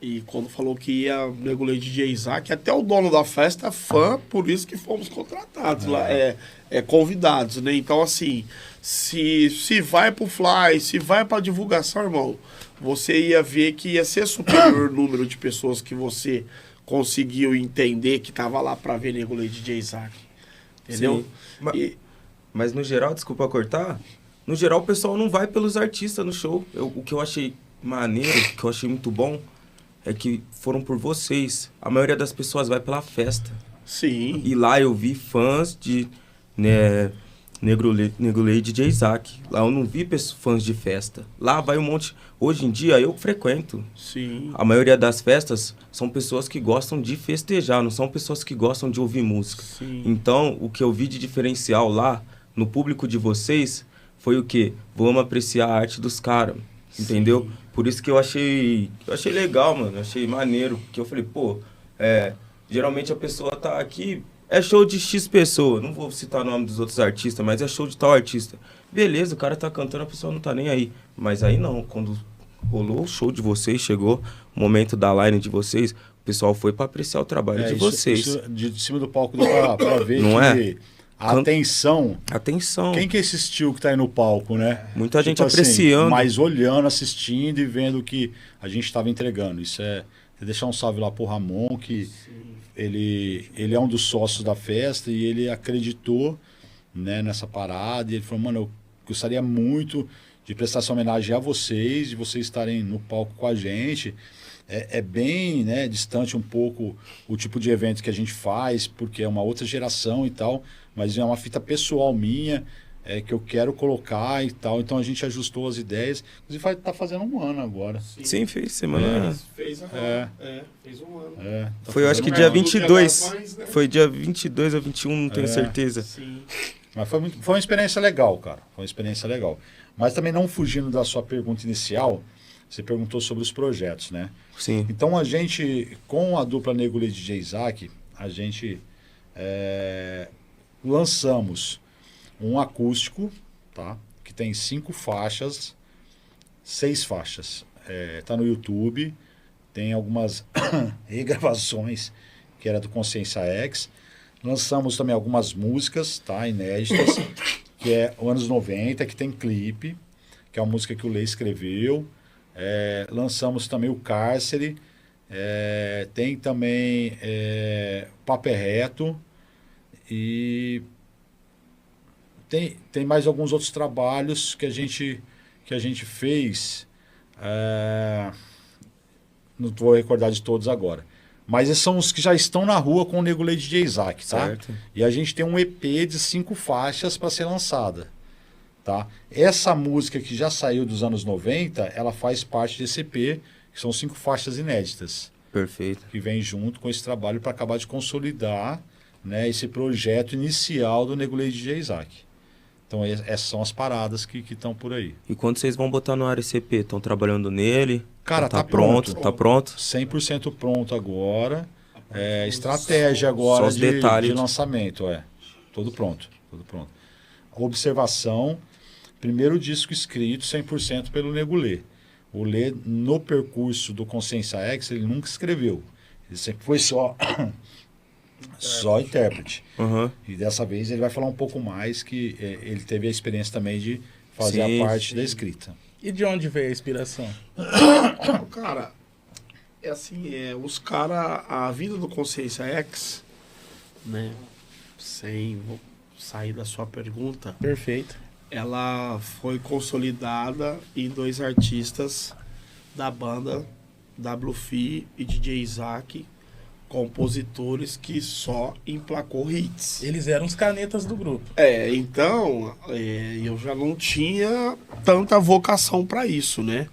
E quando falou que ia Nego Leite DJ Isaac, até o dono da festa é fã, por isso que fomos contratados lá, convidados, né? Então, assim, se vai pro fly, se vai pra divulgação, irmão, você ia ver que ia ser superior o número de pessoas que você conseguiu entender que tava lá pra ver Nego Leite DJ Isaac. Entendeu? Mas no geral, desculpa cortar, no geral o pessoal não vai pelos artistas no show. O que eu achei maneiro, que eu achei muito bom, é que foram por vocês. A maioria das pessoas vai pela festa. Sim. E lá eu vi fãs de, né, Nego Leite DJ Isaac. Lá eu não vi fãs de festa. Lá vai um monte... Hoje em dia eu frequento. Sim. A maioria das festas são pessoas que gostam de festejar, não são pessoas que gostam de ouvir música. Sim. Então, o que eu vi de diferencial lá, no público de vocês, foi o quê? Vamos apreciar a arte dos caras. Entendeu? Sim. Por isso que eu achei legal, mano. Achei maneiro. Porque eu falei, pô, geralmente a pessoa tá aqui, é show de X pessoa. Não vou citar o nome dos outros artistas, mas é show de tal artista. Beleza, o cara tá cantando, a pessoa não tá nem aí. Mas aí não, quando rolou o show de vocês, chegou o momento da line de vocês, o pessoal foi pra apreciar o trabalho de vocês. Isso de cima do palco dá pra ver não que... Atenção. Quem que assistiu que tá aí no palco, né? Muita gente apreciando. Assim, mas olhando, assistindo e vendo o que a gente estava entregando. Isso é... Deixar um salve lá pro Ramon, que ele é um dos sócios da festa e ele acreditou, né, nessa parada. E ele falou, mano, eu gostaria muito de prestar essa homenagem a vocês, de vocês estarem no palco com a gente. É bem, né, distante um pouco o tipo de evento que a gente faz, porque é uma outra geração e tal, mas é uma fita pessoal minha, que eu quero colocar e tal. Então a gente ajustou as ideias. Inclusive tá fazendo um ano agora. Sim, fez semana. Fez agora. Fez um ano. Foi, eu acho que dia 22. Mães, né? Foi dia 22 ou 21, não tenho certeza. Sim. Mas foi uma experiência legal, cara. Foi uma experiência legal. Mas também não fugindo da sua pergunta inicial, você perguntou sobre os projetos, né? Sim. Então a gente, com a dupla Nego Leite DJ Isaac, a gente lançamos um acústico, tá? Que tem 6 faixas. Tá no YouTube, tem algumas regravações que era do Consciência X. Lançamos também algumas músicas, tá? Inéditas, que é o anos 90, que tem clipe, que é uma música que o Lei escreveu. Lançamos também o Cárcere, tem também Papo é Reto e tem mais alguns outros trabalhos que a gente fez, não vou recordar de todos agora, mas esses são os que já estão na rua com o Nego Leite DJ Isaac, tá? Certo. E a gente tem um EP de 5 faixas para ser lançada. Tá? Essa música que já saiu dos anos 90, ela faz parte desse EP, que são 5 faixas inéditas. Perfeito. Que vem junto com esse trabalho para acabar de consolidar, né, esse projeto inicial do Nego Leite DJ Isaac. Então essas são as paradas que estão por aí. E quando vocês vão botar no ar esse EP? Estão trabalhando nele? Cara, tá pronto. Tá pronto? 100% pronto agora. Estratégia agora Só os detalhes. de lançamento. Tudo pronto. observação, primeiro disco escrito 100% pelo Nego Lê. O Lê, no percurso do Consciência X, ele nunca escreveu. Ele sempre foi só intérprete. Uhum. E dessa vez ele vai falar um pouco mais, que ele teve a experiência também de fazer Sim, a parte da escrita. E de onde veio a inspiração? Cara, é assim, os caras, a vida do Consciência X, né, vou sair da sua pergunta, Perfeito. ela foi consolidada em 2 artistas da banda, WFI e DJ Isaac, compositores que só emplacou hits. Eles eram os canetas do grupo. Então, eu já não tinha tanta vocação para isso, né?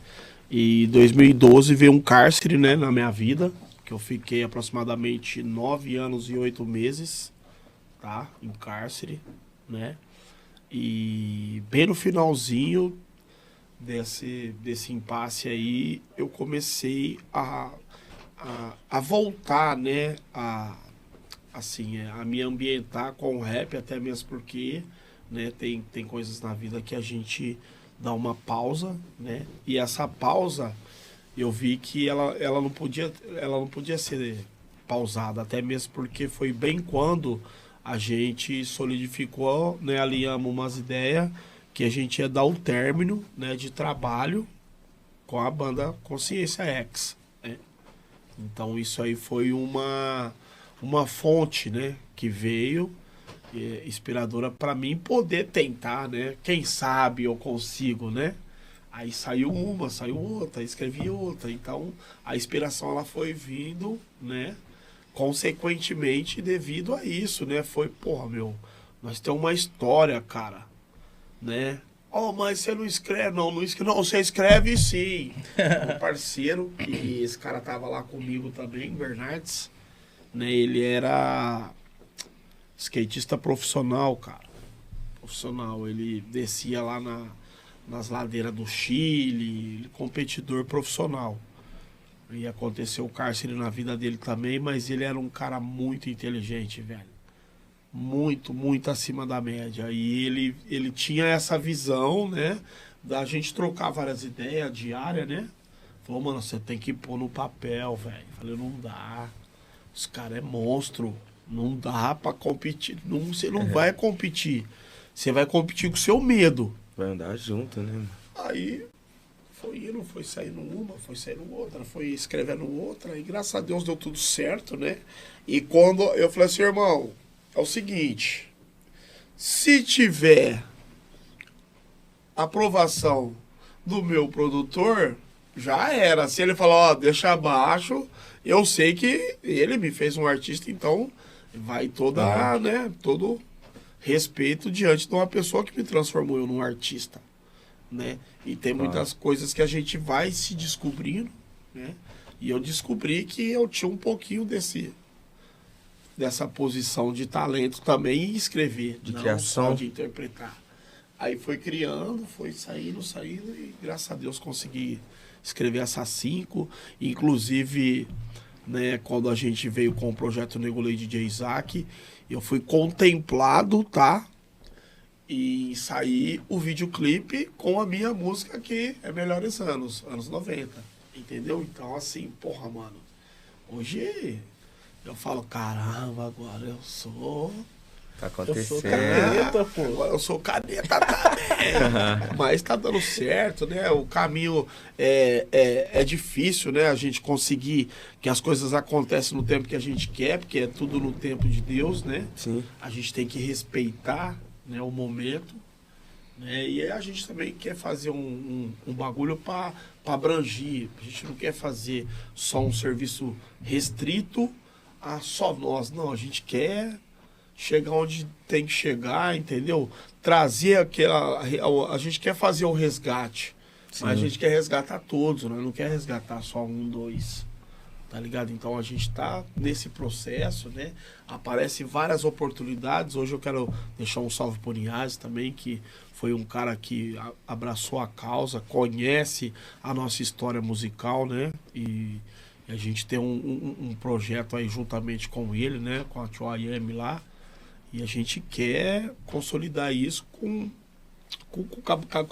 E em 2012 veio um cárcere, né, na minha vida, que eu fiquei aproximadamente 9 anos e 8 meses, tá? Em cárcere, né? E bem no finalzinho desse impasse aí, eu comecei a voltar, né? A me ambientar com o rap, até mesmo porque, né, tem coisas na vida que a gente dá uma pausa, né? E essa pausa, eu vi que ela não podia ser pausada, até mesmo porque foi bem quando a gente solidificou, né, alinhamos umas ideias que a gente ia dar o término, né, de trabalho com a banda Consciência X, né? Então isso aí foi uma fonte, né, que veio inspiradora para mim poder tentar, né? Quem sabe eu consigo, né? Aí saiu uma, saiu outra, escrevi outra. Então a inspiração ela foi vindo, né? Consequentemente devido a isso, né? Foi, porra, nós temos uma história, cara, né? Oh, mas você não escreve, não escreve, não, você escreve sim. Um parceiro, que esse cara tava lá comigo também, Bernardes, né? Ele era skatista profissional, cara. Profissional. Ele descia lá nas ladeiras do Chile, competidor profissional. E aconteceu o cárcere na vida dele também, mas ele era um cara muito inteligente, velho. Muito, muito acima da média. E ele tinha essa visão, né? Da gente trocar várias ideias diárias, né? Falou, mano, você tem que pôr no papel, velho. Falei, não dá. Os caras é monstro. Não dá pra competir. Você não vai competir. Você vai competir com o seu medo. Vai andar junto, né? Aí foi indo, foi saindo uma, foi saindo outra, foi escrevendo outra. E graças a Deus deu tudo certo, né? E quando eu falei assim, irmão, é o seguinte. Se tiver aprovação do meu produtor, já era. Se ele falar, ó, deixa abaixo, eu sei que ele me fez um artista, então vai né, todo respeito diante de uma pessoa que me transformou eu num artista, né? E tem muitas coisas que a gente vai se descobrindo, né? E eu descobri que eu tinha um pouquinho dessa posição de talento também em escrever, de não criação, só de interpretar. Aí foi criando, foi saindo e graças a Deus consegui escrever essas 5, inclusive, né, quando a gente veio com o projeto Nego Lê DJ Isaac, eu fui contemplado, tá? E sair o videoclipe com a minha música que é Melhores Anos 90, entendeu? Então assim, porra, mano, hoje eu falo, caramba, agora eu sou... Tá Eu sou acontecendo. caneta, pô. Agora eu sou caneta também. Mas tá dando certo, né? O caminho é difícil, né? A gente conseguir que as coisas aconteçam no tempo que a gente quer, porque é tudo no tempo de Deus, né? Sim. A gente tem que respeitar, né, o momento, né? E a gente também quer fazer um bagulho para abrangir. A gente não quer fazer só um serviço restrito a só nós. Não, a gente quer chegar onde tem que chegar, entendeu? Trazer aquela... A gente quer fazer o resgate. Mas a gente quer resgatar todos, né? Não quer resgatar só 1, 2. Tá ligado? Então a gente tá nesse processo, né? Aparecem várias oportunidades. Hoje eu quero deixar um salve pro Niazi também, que foi um cara que abraçou a causa, conhece a nossa história musical, né? E a gente tem um projeto aí juntamente com ele, né? Com a Tio IM lá. E a gente quer consolidar isso com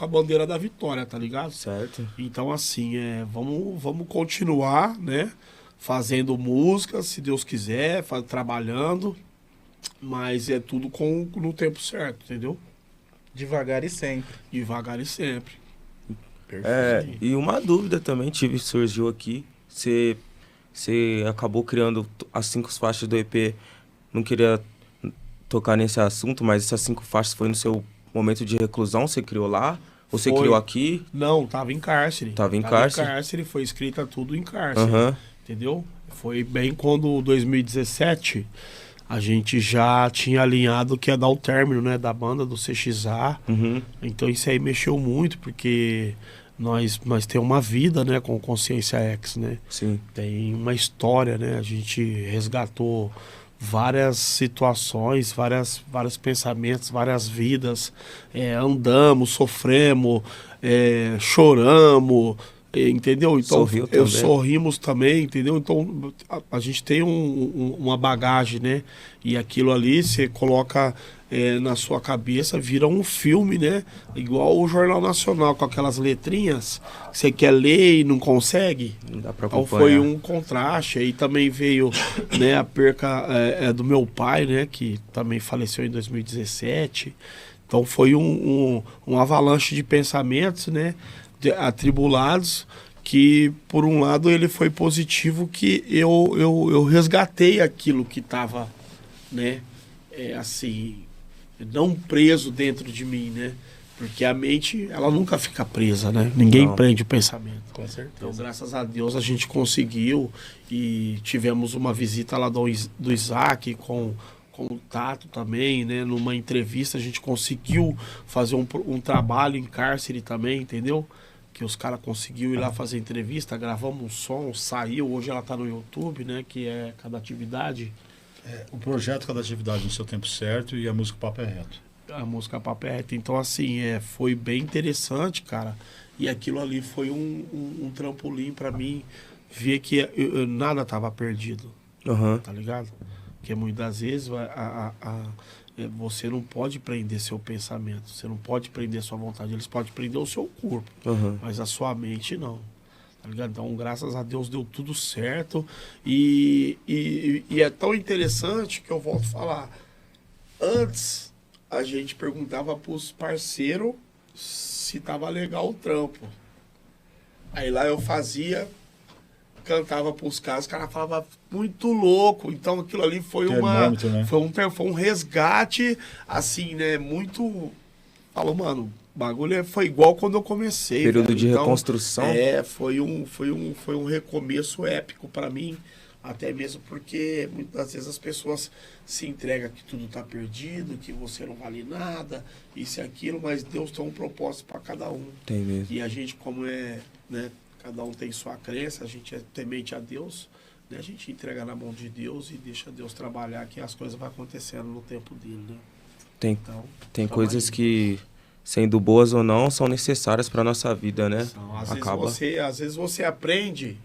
a bandeira da vitória, tá ligado? Certo. Então, assim, vamos continuar, né? Fazendo música, se Deus quiser, trabalhando, mas é tudo no tempo certo, entendeu? Devagar e sempre. Devagar e sempre. Perfeito. E uma dúvida também surgiu aqui. Você acabou criando as 5 faixas do EP. Não queria tocar nesse assunto, mas essas 5 faixas foi no seu momento de reclusão? Você criou lá? Ou você criou aqui? Não, tava em cárcere. Tava em cárcere? Em cárcere, foi escrita tudo em cárcere. Uhum. Entendeu? Foi bem quando 2017 a gente já tinha alinhado que ia dar o término, né, da banda do CXA. Uhum. Então isso aí mexeu muito, porque nós temos uma vida, né, com Consciência X, né? Sim. Tem uma história, né? A gente resgatou várias situações, vários pensamentos, várias vidas. Andamos, sofremos, choramos, entendeu? Então sorrimos também, entendeu? Então a gente tem uma bagagem, né? E aquilo ali você coloca na sua cabeça, vira um filme, né? Igual o Jornal Nacional, com aquelas letrinhas que você quer ler e não consegue. Não dá pra Então acompanhar. foi um contraste. Aí também veio, né, a perca do meu pai, né? Que também faleceu em 2017. Então foi um avalanche de pensamentos, né? Atribulados, que por um lado ele foi positivo, que eu resgatei aquilo que estava, né, assim, não preso dentro de mim, né, porque a mente, ela nunca fica presa, né, ninguém prende o pensamento. Com certeza. Então, graças a Deus, a gente conseguiu, e tivemos uma visita lá do Isaac com o Tato também, né, numa entrevista a gente conseguiu fazer um trabalho em cárcere também, entendeu? Que os caras conseguiram ir lá fazer entrevista, gravamos um som, saiu, hoje ela tá no YouTube, né, que é Cada Atividade. O projeto Cada Atividade no seu tempo certo e a música Papo é Reto. A música Papo é Reto. Então, assim, foi bem interessante, cara. E aquilo ali foi um trampolim pra mim, ver que nada tava perdido, tá ligado? Porque muitas vezes você não pode prender seu pensamento, você não pode prender sua vontade, eles podem prender o seu corpo, mas a sua mente não, tá ligado? Então, graças a Deus deu tudo certo, e é tão interessante que eu volto a falar, antes a gente perguntava pros parceiros se tava legal o trampo, aí lá eu cantava pros caras, os caras falavam muito louco. Então aquilo ali foi né? foi um resgate, assim, né? Muito. Falou, mano, o bagulho foi igual quando eu comecei. Período de então, reconstrução. Foi um recomeço épico pra mim. Até mesmo porque muitas vezes as pessoas se entregam que tudo tá perdido, que você não vale nada, isso e aquilo, mas Deus tem um propósito para cada um. Tem mesmo. E a gente, como né? Cada um tem sua crença, a gente é temente a Deus, né? A gente entrega na mão de Deus e deixa Deus trabalhar, que as coisas vão acontecendo no tempo dele, né? Tem coisas que, sendo boas ou não, são necessárias para nossa vida, né? Às vezes você aprende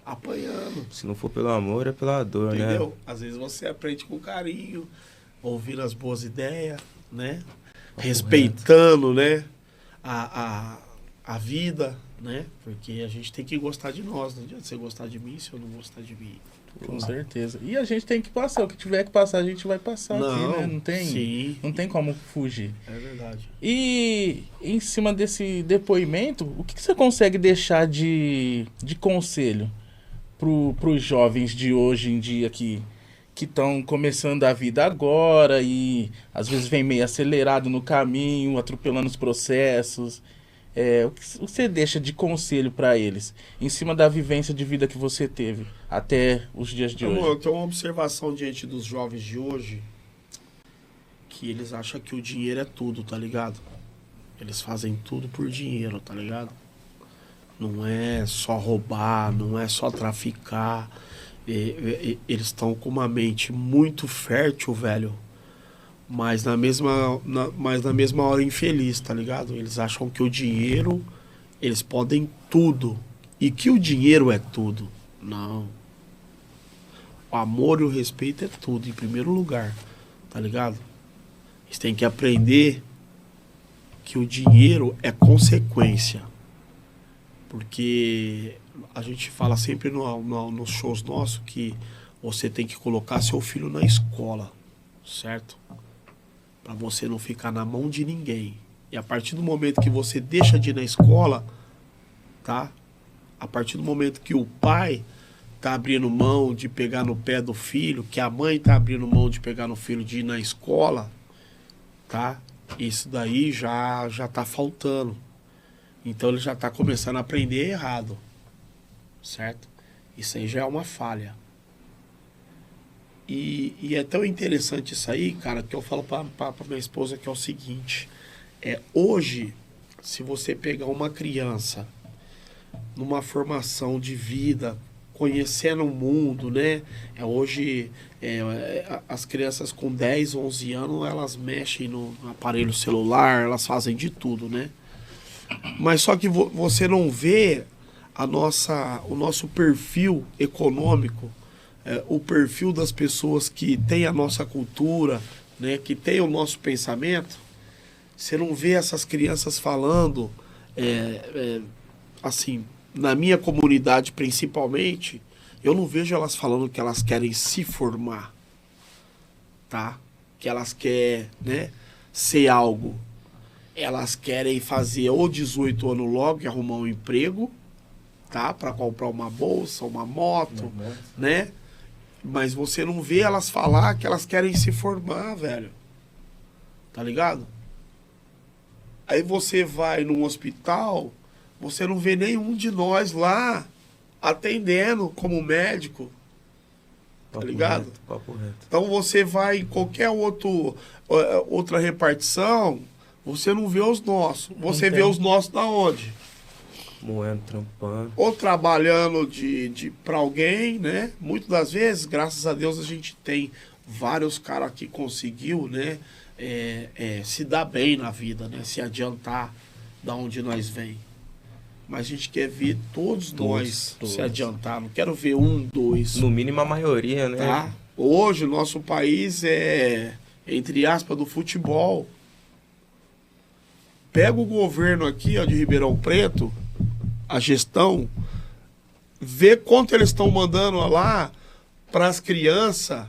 apanhando. Se não for pelo amor, é pela dor, entendeu? né? Às vezes você aprende com carinho, ouvindo as boas ideias, né? Respeitando, né? A vida, né? Porque a gente tem que gostar de nós. Não adianta você gostar de mim se eu não gostar de mim. Com certeza. E a gente tem que passar. O que tiver que passar, a gente vai passar aqui, né? Não tem como fugir. É verdade. E em cima desse depoimento, o que você consegue deixar de conselho pros jovens de hoje em dia que estão começando a vida agora e às vezes vem meio acelerado no caminho, atropelando os processos? O que você deixa de conselho para eles, em cima da vivência de vida que você teve até os dias de hoje? Eu tenho uma observação diante dos jovens de hoje, que eles acham que o dinheiro é tudo, tá ligado? Eles fazem tudo por dinheiro, tá ligado? Não é só roubar, não é só traficar. Eles estão com uma mente muito fértil, velho. Mas na mesma hora infeliz, tá ligado? Eles acham que o dinheiro, eles podem tudo. E que o dinheiro é tudo. Não. O amor e o respeito é tudo, em primeiro lugar. Tá ligado? Eles têm que aprender que o dinheiro é consequência. Porque a gente fala sempre nos shows nossos que você tem que colocar seu filho na escola, certo? Para você não ficar na mão de ninguém. E a partir do momento que você deixa de ir na escola, tá? A partir do momento que o pai tá abrindo mão de pegar no pé do filho, que a mãe tá abrindo mão de pegar no filho de ir na escola, tá? Isso daí já tá faltando. Então ele já tá começando a aprender errado, certo? Isso aí já é uma falha. E é tão interessante isso aí, cara, que eu falo pra minha esposa que é o seguinte: hoje, se você pegar uma criança numa formação de vida, conhecendo o mundo, né? Hoje, as crianças com 10, 11 anos, elas mexem no aparelho celular, elas fazem de tudo, né? Mas só que você não vê o nosso perfil econômico, o perfil das pessoas que têm a nossa cultura, né? Que têm o nosso pensamento. Você não vê essas crianças falando, assim, na minha comunidade principalmente, eu não vejo elas falando que elas querem se formar, tá? Que elas querem, né, ser algo. Elas querem fazer ou 18 anos logo e arrumar um emprego, tá? Para comprar uma bolsa, uma moto, né? Mas você não vê elas falar que elas querem se formar, velho. Tá ligado? Aí você vai num hospital, você não vê nenhum de nós lá atendendo como médico. Tá ligado? Reto, papo reto. Então você vai em qualquer outra repartição, você não vê os nossos. Você vê os nossos da onde? Moendo, trampando. Ou trabalhando para alguém, né? Muitas das vezes, graças a Deus, a gente tem vários caras que conseguiu, né? Se dar bem na vida, né? Se adiantar da onde nós vem. Mas a gente quer ver todos nós se adiantar. Não quero ver um, dois. No mínimo a maioria, né? Tá? Hoje o nosso país é, entre aspas, do futebol. Pega o governo aqui, ó, de Ribeirão Preto, a gestão, vê quanto eles estão mandando lá para as crianças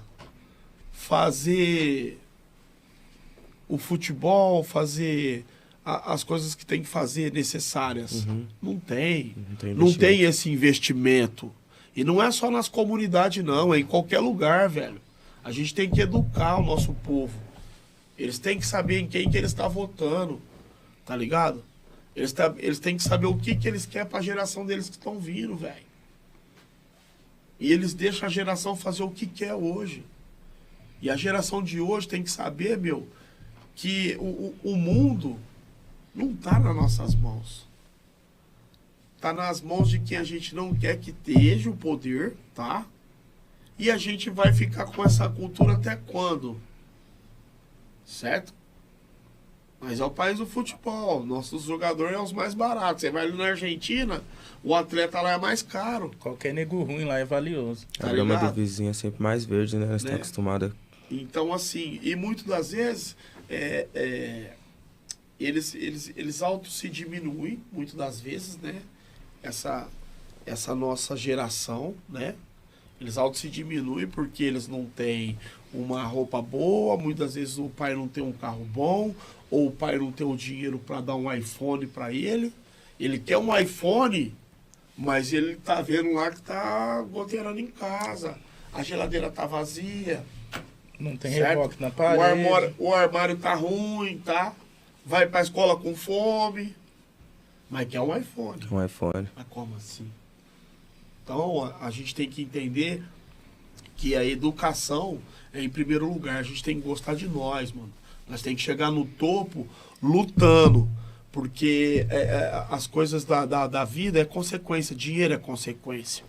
fazer o futebol, fazer as coisas que tem que fazer necessárias. Uhum. Não tem. Não tem esse investimento. E não é só nas comunidades, não. É em qualquer lugar, velho. A gente tem que educar o nosso povo. Eles têm que saber em quem que eles estão votando. Tá ligado? Eles têm que saber o que eles querem pra geração deles que estão vindo, velho. E eles deixam a geração fazer o que quer hoje. E a geração de hoje tem que saber, meu, que o mundo não tá nas nossas mãos. Tá nas mãos de quem a gente não quer que esteja o poder, tá? E a gente vai ficar com essa cultura até quando? Certo? Mas é o país do futebol. Nossos jogadores são os mais baratos. Você vai ali na Argentina, o atleta lá é mais caro. Qualquer nego ruim lá é valioso. A grama do vizinho é sempre mais verde, né? Nós estamos acostumados. Então, assim, e muitas das vezes eles auto se diminuem, muitas das vezes, né? Essa nossa geração, né? Eles auto se diminuem porque eles não têm uma roupa boa, muitas vezes o pai não tem um carro bom, ou o pai não tem o dinheiro para dar um iPhone para ele. Ele quer um iPhone, mas ele tá vendo lá que tá goteirando em casa. A geladeira tá vazia. Não tem certo? reboque na parede. O armário tá ruim, tá? Vai pra escola com fome. Mas quer um iPhone. Um iPhone. Mas como assim? Então, a gente tem que entender que a educação é em primeiro lugar. A gente tem que gostar de nós, mano. Nós tem que chegar no topo lutando. Porque as coisas da vida é consequência. Dinheiro é consequência.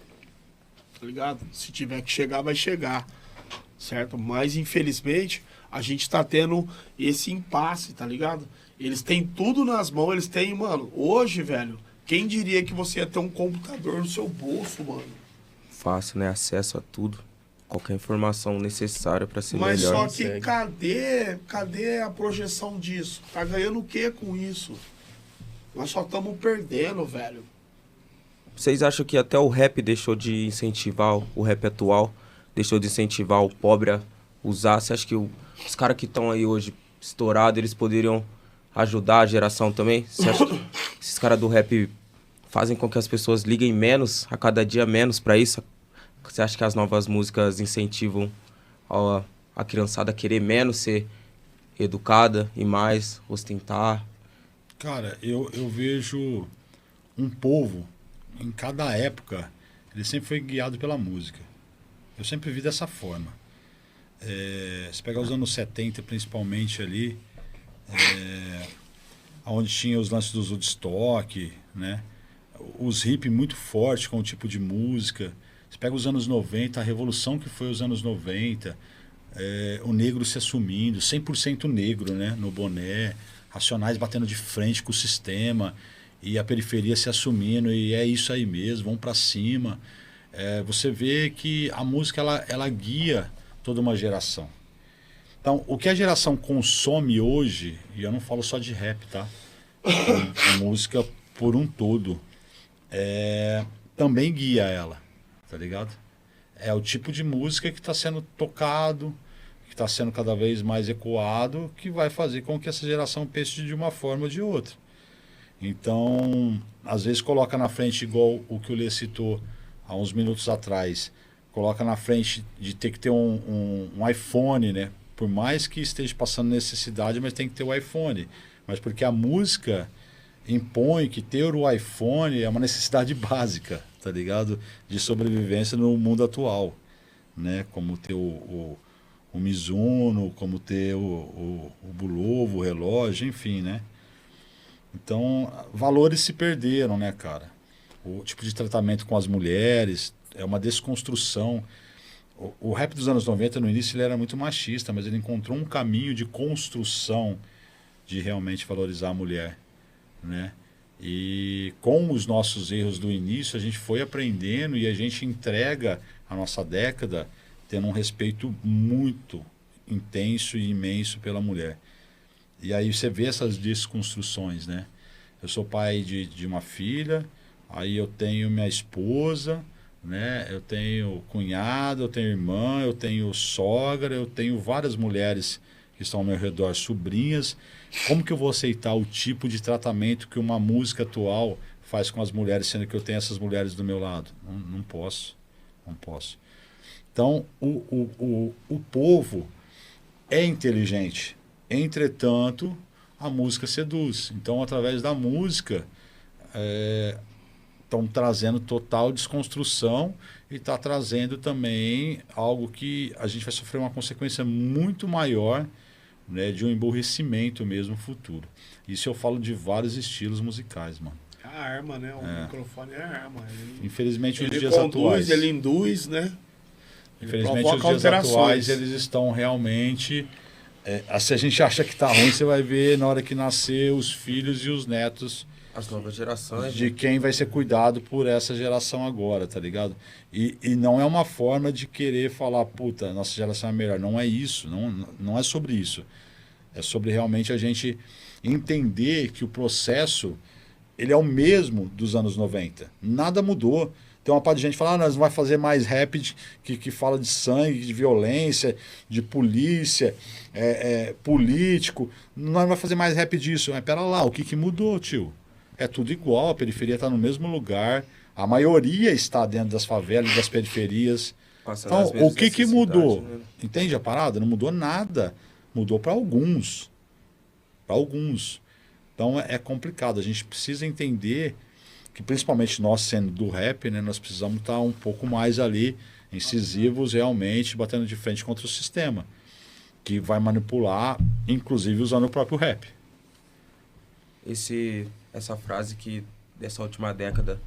Tá ligado? Se tiver que chegar, vai chegar. Certo? Mas, infelizmente, a gente tá tendo esse impasse, tá ligado? Eles têm tudo nas mãos, eles têm, mano. Hoje, velho, quem diria que você ia ter um computador no seu bolso, mano? Fácil, né? Acesso a tudo. qualquer informação necessária para ser Mas melhor. só que cadê a projeção disso? Tá ganhando o que com isso? Nós só estamos perdendo, velho. Vocês acham que até o rap deixou de incentivar, o rap atual, deixou de incentivar o pobre a usar? Você acha que os caras que estão aí hoje estourados, eles poderiam ajudar a geração também? Você acha que esses caras do rap fazem com que as pessoas liguem menos, a cada dia menos pra isso? Você acha que as novas músicas incentivam a criançada a querer menos ser educada e mais ostentar? Cara, eu vejo um povo, em cada época, ele sempre foi guiado pela música. Eu sempre vi dessa forma. Se pegar os anos 70, principalmente ali, onde tinha os lances dos Woodstock, né? Os hip muito forte com o tipo de música. Você pega os anos 90, a revolução que foi os anos 90, o negro se assumindo, 100% negro, né? No boné, Racionais batendo de frente com o sistema e a periferia se assumindo, e é isso aí mesmo, vamos para cima. Você vê que a música ela guia toda uma geração. Então, o que a geração consome hoje, e eu não falo só de rap, tá? A música por um todo, também guia ela, tá ligado? É o tipo de música que está sendo tocado, que está sendo cada vez mais ecoado, que vai fazer com que essa geração pense de uma forma ou de outra. Então, às vezes coloca na frente, igual o que o Lê citou há uns minutos atrás, coloca na frente de ter que ter um iPhone, né? Por mais que esteja passando necessidade, mas tem que ter o iPhone. Mas porque a música impõe que ter o iPhone é uma necessidade básica, tá ligado? De sobrevivência no mundo atual, né? Como ter o Mizuno, como ter o Bulova, o relógio, enfim, né? Então, valores se perderam, né, cara? O tipo de tratamento com as mulheres é uma desconstrução. O rap dos anos 90, no início, ele era muito machista, mas ele encontrou um caminho de construção de realmente valorizar a mulher, né? E com os nossos erros do início, a gente foi aprendendo e a gente entrega a nossa década tendo um respeito muito intenso e imenso pela mulher. E aí você vê essas desconstruções, né? Eu sou pai de uma filha, aí eu tenho minha esposa, né? Eu tenho cunhado, eu tenho irmã, eu tenho sogra, eu tenho várias mulheres que estão ao meu redor, sobrinhas. Como que eu vou aceitar o tipo de tratamento que uma música atual faz com as mulheres, sendo que eu tenho essas mulheres do meu lado? Não posso, não posso. Então, o povo é inteligente. Entretanto, a música seduz. Então, através da música, estão trazendo total desconstrução e está trazendo também algo que a gente vai sofrer uma consequência muito maior, né, de um emburrecimento mesmo futuro. Isso eu falo de vários estilos musicais, mano. É a arma, né? O microfone é a arma. Infelizmente, os ele dias conduz, atuais... ele induz, né? Infelizmente, os dias atuais, eles estão realmente... se a gente acha que tá ruim, você vai ver na hora que nascer os filhos e os netos... As novas gerações. De quem vai ser cuidado por essa geração agora, tá ligado? E não é uma forma de querer falar, puta, nossa geração é melhor. Não é isso, não é sobre isso. É sobre realmente a gente entender que o processo, ele é o mesmo dos anos 90. Nada mudou. Tem uma parte de gente que fala, nós não vai fazer mais rap que fala de sangue, de violência, de polícia, político. Nós não vai fazer mais rap disso. Mas pera lá, o que mudou, tio? É tudo igual, a periferia está no mesmo lugar, a maioria está dentro das favelas e das periferias. Então, o que mudou? Né? Entende a parada? Não mudou nada. Mudou para alguns. Para alguns. Então, é complicado. A gente precisa entender que, principalmente nós sendo do rap, né, nós precisamos estar um pouco mais ali, incisivos realmente, batendo de frente contra o sistema, que vai manipular, inclusive usando o próprio rap. Essa frase que, dessa última década,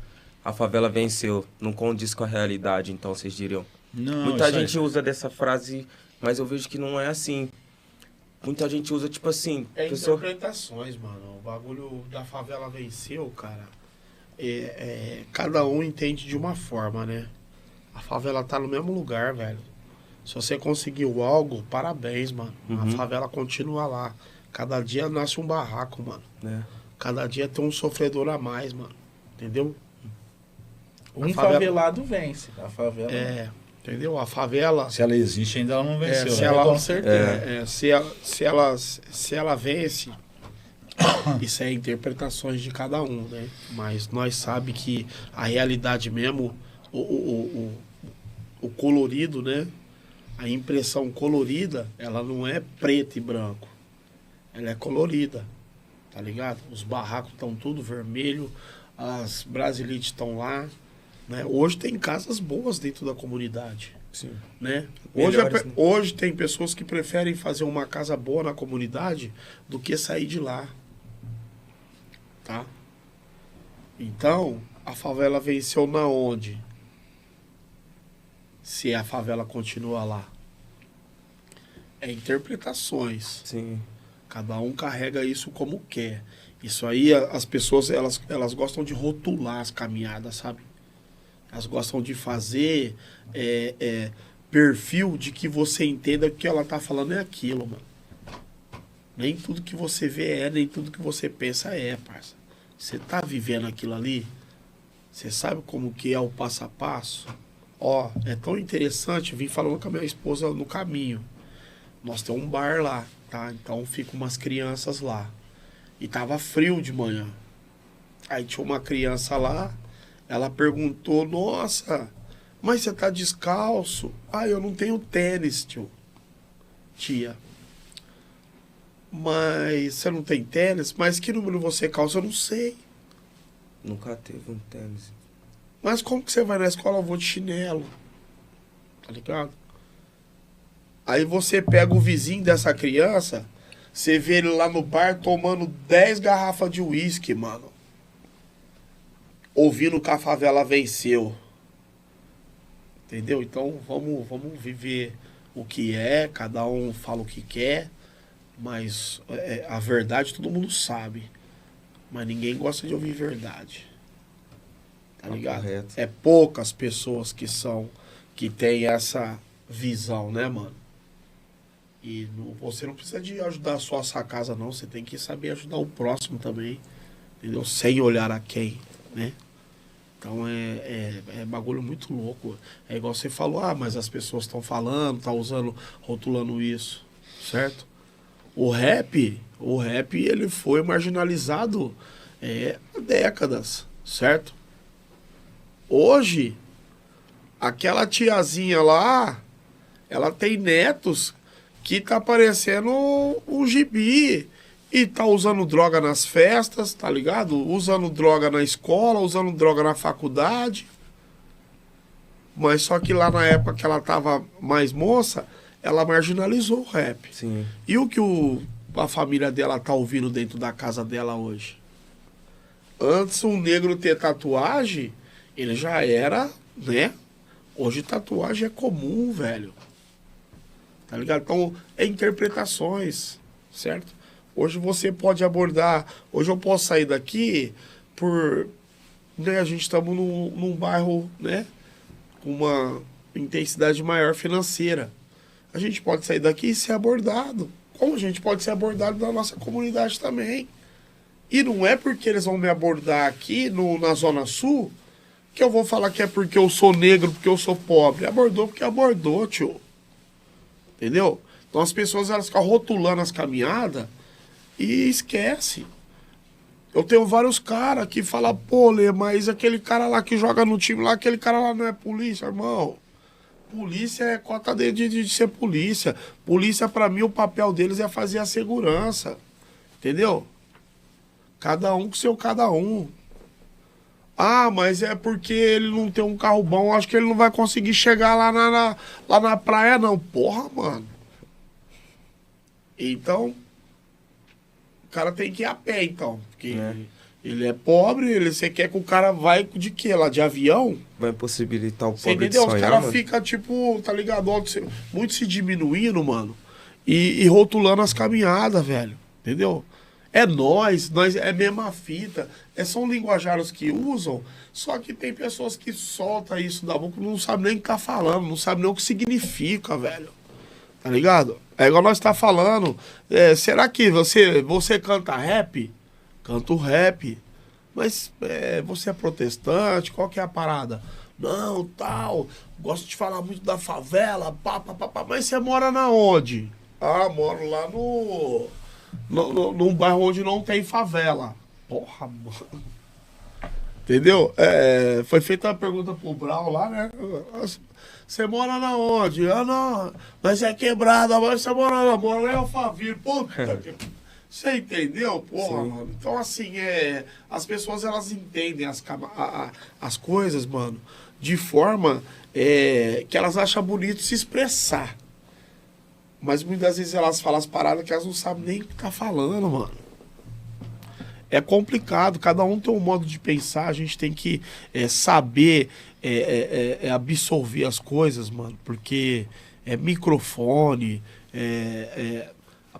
a favela venceu, não condiz com a realidade, então vocês diriam? Não, muita gente usa dessa frase, mas eu vejo que não é assim. Muita gente usa, tipo assim... interpretações, mano. O bagulho da favela venceu, cara. Cada um entende de uma forma, né? A favela tá no mesmo lugar, velho. Se você conseguiu algo, parabéns, mano. A Uhum. favela continua lá. Cada dia nasce um barraco, mano. né? Cada dia tem um sofredor a mais, mano. Entendeu? Um favela- favelado vence. A favela. É, entendeu? A favela... Se ela existe, ainda ela não venceu. se né? ela- Com certeza. Se ela vence, isso é interpretações de cada um, né? Mas nós sabe que a realidade mesmo, o colorido, né? A impressão colorida, ela não é preto e branco. Ela é colorida, tá ligado? Os barracos estão tudo vermelho, as brasilites estão lá, né? Hoje tem casas boas dentro da comunidade, Sim. né? Melhores, né? Hoje tem pessoas que preferem fazer uma casa boa na comunidade do que sair de lá, tá? Então, a favela venceu na onde? Se a favela continua lá. É interpretações. Sim. Cada um carrega isso como quer. Isso aí, as pessoas, elas gostam de rotular as caminhadas, sabe? Elas gostam de fazer perfil de que você entenda que o que ela tá falando é aquilo, mano. Nem tudo que você vê nem tudo que você pensa parça. Você tá vivendo aquilo ali? Você sabe como que é o passo a passo? Ó, é tão interessante, eu vim falando com a minha esposa no caminho. Nós temos um bar lá, tá? Então ficam umas crianças lá. E tava frio de manhã. Aí tinha uma criança lá, ela perguntou, nossa, mas você tá descalço? Ah, eu não tenho tênis, tio. Tia. Mas você não tem tênis? Mas que número você calça? Eu não sei. Nunca teve um tênis. Mas como que você vai na escola? Eu vou de chinelo. Tá ligado? Aí você pega o vizinho dessa criança, você vê ele lá no bar tomando 10 garrafas de uísque, mano. Ouvindo que a favela venceu. Entendeu? Então vamos viver o que é, cada um fala o que quer, mas a verdade todo mundo sabe. Mas ninguém gosta de ouvir verdade. Tá ligado? Correto. É poucas pessoas que têm essa visão, né, mano? E você não precisa de ajudar só a sua casa, não. Você tem que saber ajudar o próximo também. Entendeu? Sem olhar a quem, né? Então é bagulho muito louco. É igual você falou, mas as pessoas estão falando, tá usando, rotulando isso, certo? O rap, ele foi marginalizado há décadas, certo? Hoje, aquela tiazinha lá, ela tem netos que tá parecendo um gibi. E tá usando droga nas festas, tá ligado? Usando droga na escola, usando droga na faculdade. Mas só que lá na época que ela tava mais moça, ela marginalizou o rap. Sim. E o que a família dela tá ouvindo dentro da casa dela hoje? Antes um negro ter tatuagem, ele já era, né? Hoje tatuagem é comum, velho. Tá ligado? Então, é interpretações, certo? Hoje você pode abordar... Hoje eu posso sair daqui por... Né, a gente estamos num bairro, né? Com uma intensidade maior financeira. A gente pode sair daqui e ser abordado. Como a gente pode ser abordado na nossa comunidade também. E não é porque eles vão me abordar aqui na Zona Sul que eu vou falar que é porque eu sou negro, porque eu sou pobre. Abordou porque abordou, tio. Entendeu? Então as pessoas elas ficam rotulando as caminhadas e esquece. Eu tenho vários caras que falam, pô, Lê, mas aquele cara lá que joga no time lá, aquele cara lá não é polícia, irmão. Polícia é cota de ser polícia. Polícia, pra mim, o papel deles é fazer a segurança. Entendeu? Cada um com seu cada um. Ah, mas é porque ele não tem um carro bom, acho que ele não vai conseguir chegar lá na praia, não. Porra, mano. Então, o cara tem que ir a pé, então. Porque ele é pobre, você quer que o cara vai de quê? Lá de avião? Vai possibilitar o Você pobre de entendeu? Os sonhar, caras mano. ficam, tipo, tá ligado? Muito se diminuindo, mano. E rotulando as caminhadas, velho. Entendeu? é nós, é a mesma fita. São linguajados que usam, só que tem pessoas que soltam isso da boca, não sabem nem o que tá falando, não sabem nem o que significa, velho. Tá ligado? É igual nós tá falando. Será que você canta rap? Canto rap. Mas você é protestante? Qual que é a parada? Não, tal. Gosto de falar muito da favela. Pá. Mas você mora na onde? Ah, moro lá num bairro onde não tem favela. Porra, mano. Entendeu? Foi feita uma pergunta pro Brau lá, né? Você mora na onde? Ah, não. Nós é quebrada, mas você mora lá em Alphaville. Puta que... Você entendeu? Porra, mano. Então, assim, as pessoas, elas entendem as coisas, mano, de forma que elas acham bonito se expressar. Mas muitas vezes elas falam as paradas que elas não sabem nem o que tá falando, mano. É complicado, cada um tem um modo de pensar, a gente tem que saber absorver as coisas, mano, porque microfone,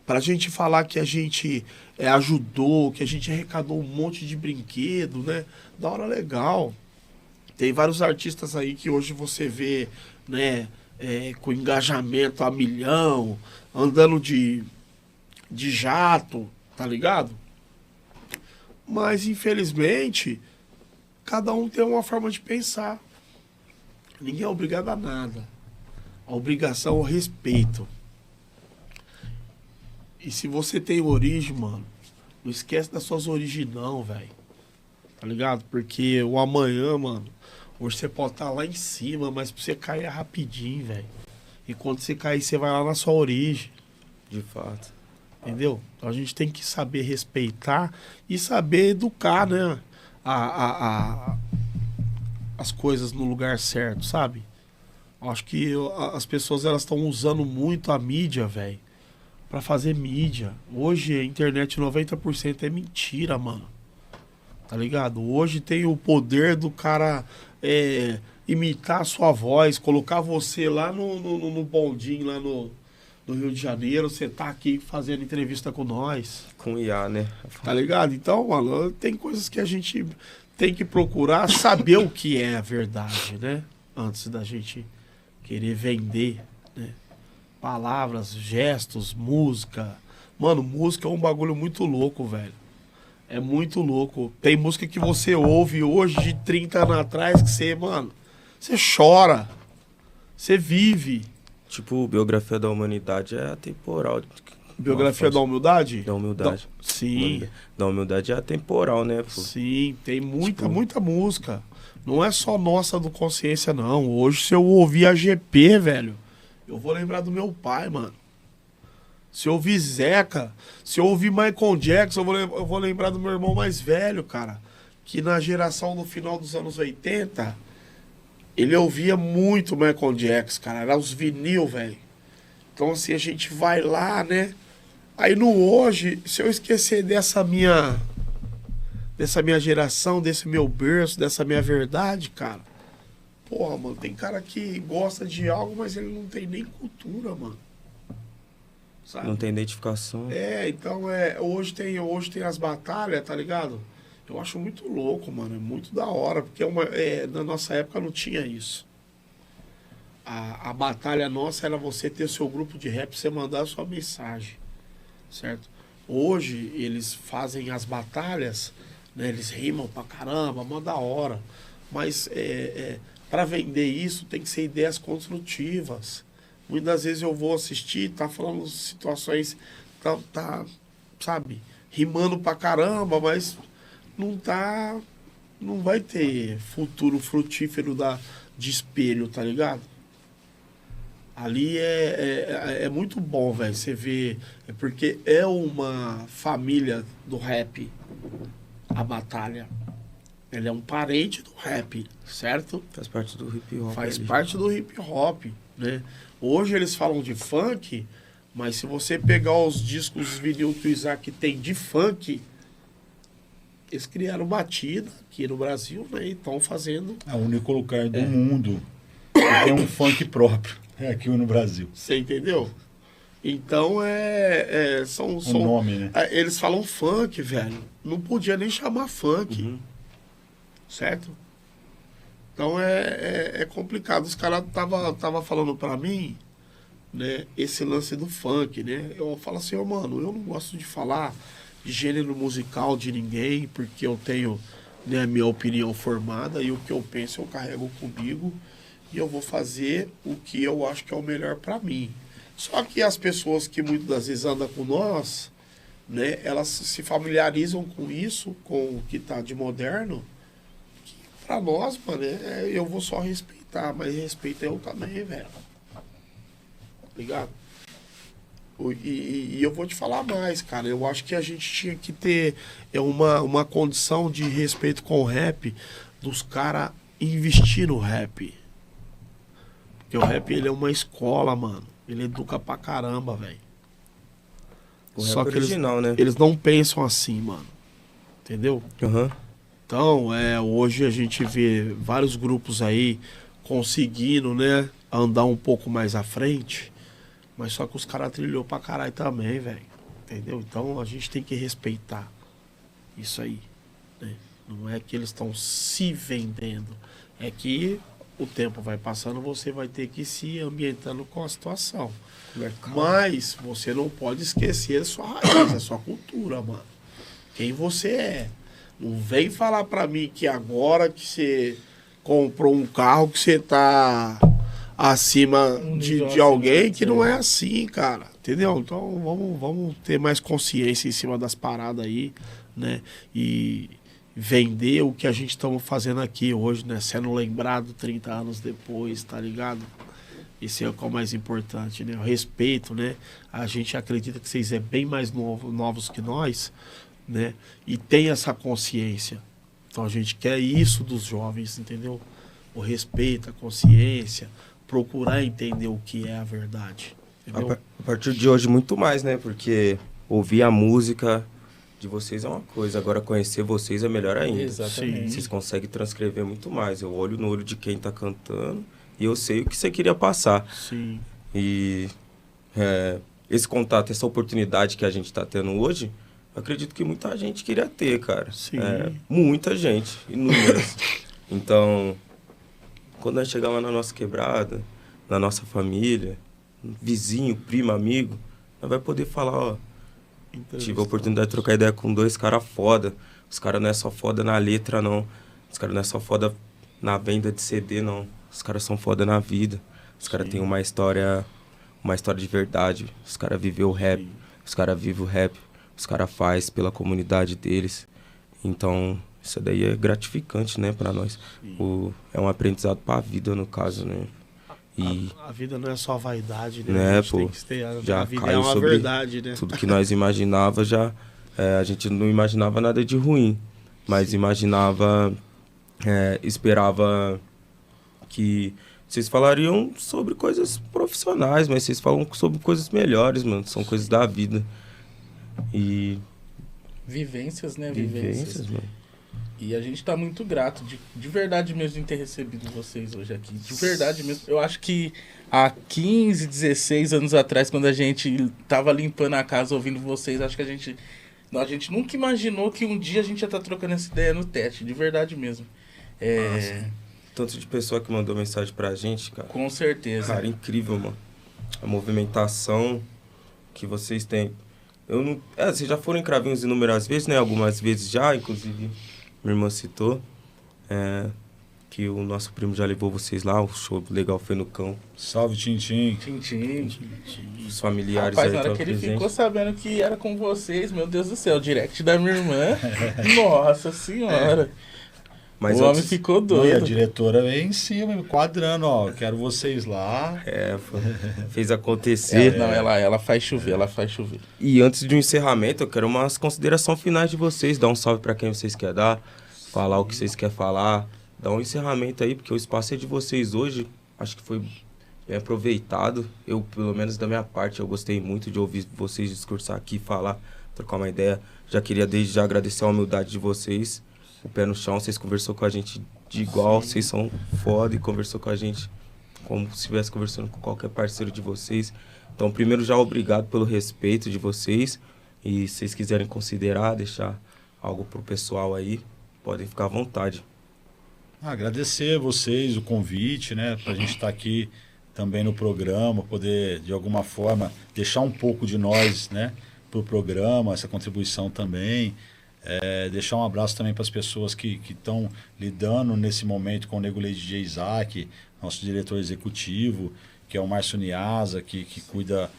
pra gente falar que a gente ajudou, que a gente arrecadou um monte de brinquedo, né, da hora legal. Tem vários artistas aí que hoje você vê, né, com engajamento a milhão, andando de jato, tá ligado? Mas, infelizmente, cada um tem uma forma de pensar. Ninguém é obrigado a nada. A obrigação é o respeito. E se você tem origem, mano, não esquece das suas origens não, velho. Tá ligado? Porque o amanhã, mano, hoje você pode estar lá em cima, mas pra você cair é rapidinho, velho. E quando você cair, você vai lá na sua origem. De fato. Entendeu? Então a gente tem que saber respeitar e saber educar, né? As coisas no lugar certo, sabe? Acho que as pessoas, elas estão usando muito a mídia, velho, pra fazer mídia. Hoje a internet 90% é mentira, mano. Tá ligado? Hoje tem o poder do cara imitar a sua voz, colocar você lá no bondinho, lá no Rio de Janeiro, você tá aqui fazendo entrevista com nós. Com IA, né? Tá ligado? Então, mano, tem coisas que a gente tem que procurar saber o que é a verdade, né? Antes da gente querer vender, né? Palavras, gestos, música. Mano, música é um bagulho muito louco, velho. É muito louco. Tem música que você ouve hoje, de 30 anos atrás, que você, mano, você chora. Você vive. Tipo, Biografia da Humanidade é atemporal. Biografia da Humildade? Da Humildade. Sim. Da Humildade é atemporal, né? Pô? Sim, tem muita música. Não é só nossa do Consciência, não. Hoje, se eu ouvir a GP, velho, eu vou lembrar do meu pai, mano. Se eu ouvir Zeca, se eu ouvir Michael Jackson, eu vou lembrar do meu irmão mais velho, cara. Que na geração do final dos anos 80, ele ouvia muito Michael Jackson, cara. Era os vinil, velho. Então, assim, a gente vai lá, né? Aí no hoje, se eu esquecer dessa minha geração, desse meu berço, dessa minha verdade, cara. Porra, mano, tem cara que gosta de algo, mas ele não tem nem cultura, mano. Sabe? Não tem identificação. Então, hoje tem as batalhas, tá ligado? Eu acho muito louco, mano. É muito da hora, porque na nossa época não tinha isso. A batalha nossa era você ter seu grupo de rap, você mandar a sua mensagem, certo? Hoje, eles fazem as batalhas, né? Eles rimam pra caramba, mó da hora. Mas para vender isso, tem que ser ideias construtivas. Muitas vezes eu vou assistir, tá falando situações, tá sabe, rimando pra caramba, mas não vai ter futuro frutífero de espelho, tá ligado? Ali é muito bom, velho, você vê, porque é uma família do rap, a batalha. Ele é um parente do rap, certo? Faz parte do hip hop. Faz parte do hip hop, né? Hoje eles falam de funk, mas se você pegar os discos vinil do Isaac que tem de funk, eles criaram batida aqui no Brasil, né? E estão fazendo... É o único lugar do mundo que tem um funk próprio. É aqui no Brasil. Você entendeu? Então, são... O nome, né? Eles falam funk, velho. Não podia nem chamar funk. Certo? Então, é complicado. Os caras tava falando pra mim, né, esse lance do funk, né? Eu falo assim, mano, eu não gosto de falar de gênero musical de ninguém, porque eu tenho, né, a minha opinião formada e o que eu penso eu carrego comigo e eu vou fazer o que eu acho que é o melhor pra mim. Só que as pessoas que muitas das vezes andam com nós, né, elas se familiarizam com isso, com o que tá de moderno, que pra nós, mano, eu vou só respeitar, mas respeita eu também, velho. Ligado? E eu vou te falar mais, cara. Eu acho que a gente tinha que ter uma condição de respeito com o rap, dos caras investir no rap. Porque o rap, ele é uma escola, mano. Ele educa pra caramba, velho. Só que original, né? eles não pensam assim, mano. Entendeu? Então, hoje a gente vê vários grupos aí conseguindo, né, andar um pouco mais à frente. Mas só que os caras trilhou pra caralho também, velho. Entendeu? Então a gente tem que respeitar isso aí, né? Não é que eles estão se vendendo. É que o tempo vai passando, você vai ter que ir se ambientando com a situação. Mas você não pode esquecer a sua raiz, a sua cultura, mano. Quem você é. Não vem falar pra mim que agora que você comprou um carro que você tá acima de alguém que não é assim, cara. Entendeu? Então vamos ter mais consciência em cima das paradas aí, né? E vender o que a gente estamos fazendo aqui hoje, né? Sendo lembrado 30 anos depois, tá ligado? Esse é o que é o mais importante, né? O respeito, né? A gente acredita que vocês é bem mais novos que nós, né? E tem essa consciência. Então a gente quer isso dos jovens, entendeu? O respeito, a consciência, procurar entender o que é a verdade. Entendeu? A partir de hoje, muito mais, né? Porque ouvir a música de vocês é uma coisa, agora conhecer vocês é melhor ainda. Exatamente. Vocês conseguem transcrever muito mais. Eu olho no olho de quem tá cantando e eu sei o que você queria passar. Sim. E esse contato, essa oportunidade que a gente tá tendo hoje, eu acredito que muita gente queria ter, cara. Sim. Muita gente, inúmeras. Então, quando nós chegamos na nossa quebrada, na nossa família, vizinho, primo, amigo, nós vai poder falar, ó, tive a oportunidade de trocar ideia com 2 caras foda. Os caras não é só foda na letra, não. Os caras não é só foda na venda de CD, não. Os caras são foda na vida. Os caras têm uma história de verdade. Os caras vivem o rap. Sim. Os caras vivem o rap. Os caras fazem pela comunidade deles. Então, isso daí é gratificante, né, pra nós. É um aprendizado pra vida, no caso, né. E a vida não é só vaidade, né? Né, A gente pô, tem que ter já a vida caiu é uma sobre verdade, né? tudo que nós imaginava a gente não imaginava nada de ruim, mas imaginava, esperava que vocês falariam sobre coisas profissionais, mas vocês falam sobre coisas melhores, mano, são coisas da vida. E Vivências, né? vivências, mano. E a gente tá muito grato, de verdade mesmo, em ter recebido vocês hoje aqui. De verdade mesmo. Eu acho que há 15, 16 anos atrás, quando a gente tava limpando a casa ouvindo vocês, acho que a gente nunca imaginou que um dia a gente ia estar trocando essa ideia no teste. De verdade mesmo. Tanto de pessoa que mandou mensagem pra gente, cara. Com certeza. Cara, incrível, mano. A movimentação que vocês têm. Eu não... vocês já foram em Cravinhos inúmeras vezes, né? Algumas vezes já, inclusive... Minha irmã citou que o nosso primo já levou vocês lá, o show legal foi no Cão. Salve, Tintim. Tintim. Os familiares Rapaz, aí na hora estavam que ele presentes. ficou sabendo que era com vocês, meu Deus do céu, o direct da minha irmã. Nossa senhora. Mas o antes... homem ficou Não, e a doido. diretora veio em cima, quadrando, ó, quero vocês lá. Fez acontecer. Não, ela faz chover, ela faz chover. E antes de um encerramento, eu quero umas considerações finais de vocês. Dar um salve pra quem vocês querem dar, falar o que vocês querem falar. Dar um encerramento aí, porque o espaço é de vocês hoje. Acho que foi bem aproveitado. Eu, pelo menos da minha parte, eu gostei muito de ouvir vocês discursar aqui, falar, trocar uma ideia. Já queria desde já agradecer a humildade de vocês. O pé no chão, vocês conversou com a gente de igual, vocês são foda e conversou com a gente como se estivesse conversando com qualquer parceiro de vocês. Então, primeiro, já obrigado pelo respeito de vocês. E se vocês quiserem considerar, deixar algo pro pessoal aí, podem ficar à vontade. Agradecer a vocês o convite, né? Pra gente estar aqui também no programa, poder, de alguma forma, deixar um pouco de nós, né? Pro programa, essa contribuição também. Deixar um abraço também para as pessoas que estão lidando nesse momento com o Nego Lady DJ Isaac, nosso diretor executivo, que é o Márcio Niasa, que cuida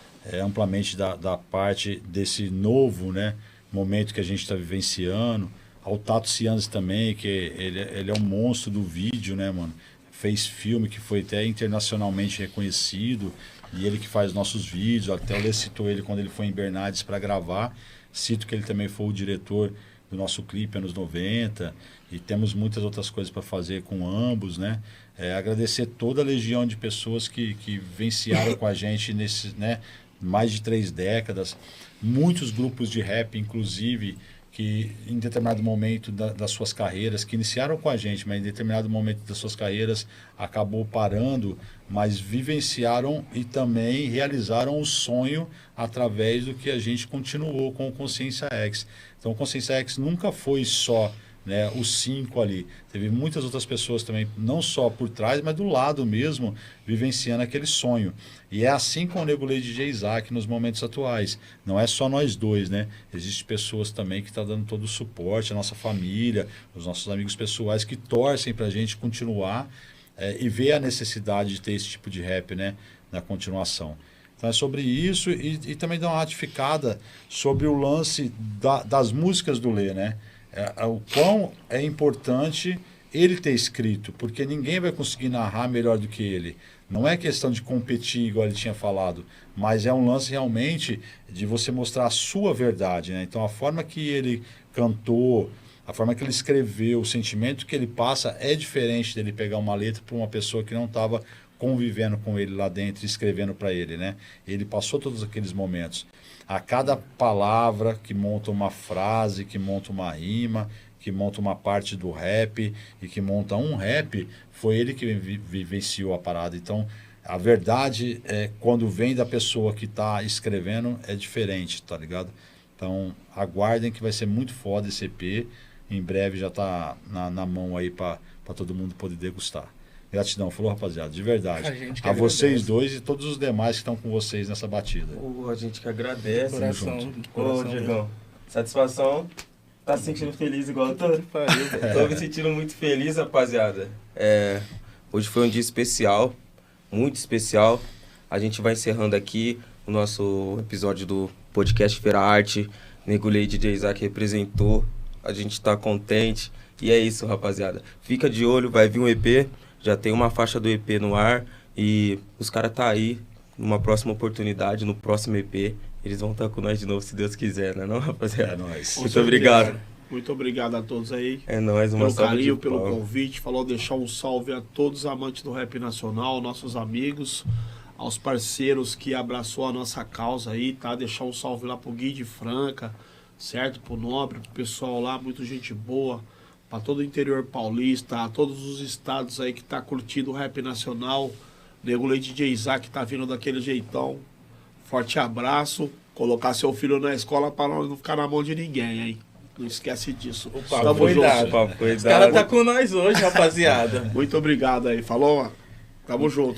amplamente da parte desse novo, né, momento que a gente está vivenciando. Ao Tato Cianes também, que ele é um monstro do vídeo, né, mano? Fez filme que foi até internacionalmente reconhecido, e ele que faz nossos vídeos. Até o Lê citou ele quando ele foi em Bernardes para gravar. Cito que ele também foi o diretor do nosso clipe anos 90, e temos muitas outras coisas para fazer com ambos, né? Agradecer toda a legião de pessoas que vivenciaram com a gente nesses, né, mais de 3 décadas. Muitos grupos de rap, inclusive, que em determinado momento das suas carreiras, que iniciaram com a gente, mas em determinado momento das suas carreiras acabou parando, mas vivenciaram e também realizaram o sonho através do que a gente continuou com o Consciência X. Então o Consciência X nunca foi só, né, os 5 ali. Teve muitas outras pessoas também, não só por trás, mas do lado mesmo, vivenciando aquele sonho. E é assim com o Nego Lady DJ Isaac nos momentos atuais. Não é só nós dois, né? Existem pessoas também que estão dando todo o suporte, a nossa família, os nossos amigos pessoais que torcem para a gente continuar e ver a necessidade de ter esse tipo de rap, né, na continuação. Então é sobre isso e também dar uma ratificada sobre o lance das músicas do Lê, né? O quão é importante ele ter escrito, porque ninguém vai conseguir narrar melhor do que ele. Não é questão de competir, igual ele tinha falado, mas é um lance realmente de você mostrar a sua verdade, né? Então a forma que ele cantou, a forma que ele escreveu, o sentimento que ele passa é diferente dele pegar uma letra para uma pessoa que não estava convivendo com ele lá dentro e escrevendo para ele, né? Ele passou todos aqueles momentos. A cada palavra que monta uma frase, que monta uma rima, que monta uma parte do rap e que monta um rap, foi ele que vivenciou a parada. Então, a verdade, quando vem da pessoa que está escrevendo, é diferente, tá ligado? Então, aguardem que vai ser muito foda esse EP. Em breve já tá na mão aí para todo mundo poder degustar. Gratidão, falou, rapaziada, de verdade. A vocês dois e todos os demais que estão com vocês nessa batida. A gente que agradece. Coração, Diegão, satisfação. Tá se sentindo feliz igual eu tô? Tô me sentindo muito feliz, rapaziada. Hoje foi um dia especial, muito especial. A gente vai encerrando aqui o nosso episódio do podcast Feira Arte. Nego Lady DJ Isaac representou. A gente tá contente. E é isso, rapaziada. Fica de olho, vai vir um EP. Já tem uma faixa do EP no ar. E os caras tá aí numa próxima oportunidade, no próximo EP. Eles vão estar com nós de novo, se Deus quiser, né, não, rapaziada? É nóis. Muito obrigado. Muito obrigado a todos aí. É nóis, uma pelo salva carinho, de pelo palmas. convite. Falou deixar um salve a todos os amantes do rap nacional, nossos amigos, aos parceiros que abraçou a nossa causa aí, tá? Deixar um salve lá pro Gui de Franca, certo? Pro Nobre, pro pessoal lá, muita gente boa. Para todo o interior paulista, a todos os estados aí que tá curtindo o rap nacional. Nego Lady DJ Isaac tá vindo daquele jeitão. Forte abraço. Colocar seu filho na escola para não ficar na mão de ninguém, hein? Não esquece disso. O papo foi dado. Os caras tá com nós hoje, rapaziada. Muito obrigado aí. Falou, mano? Tamo junto.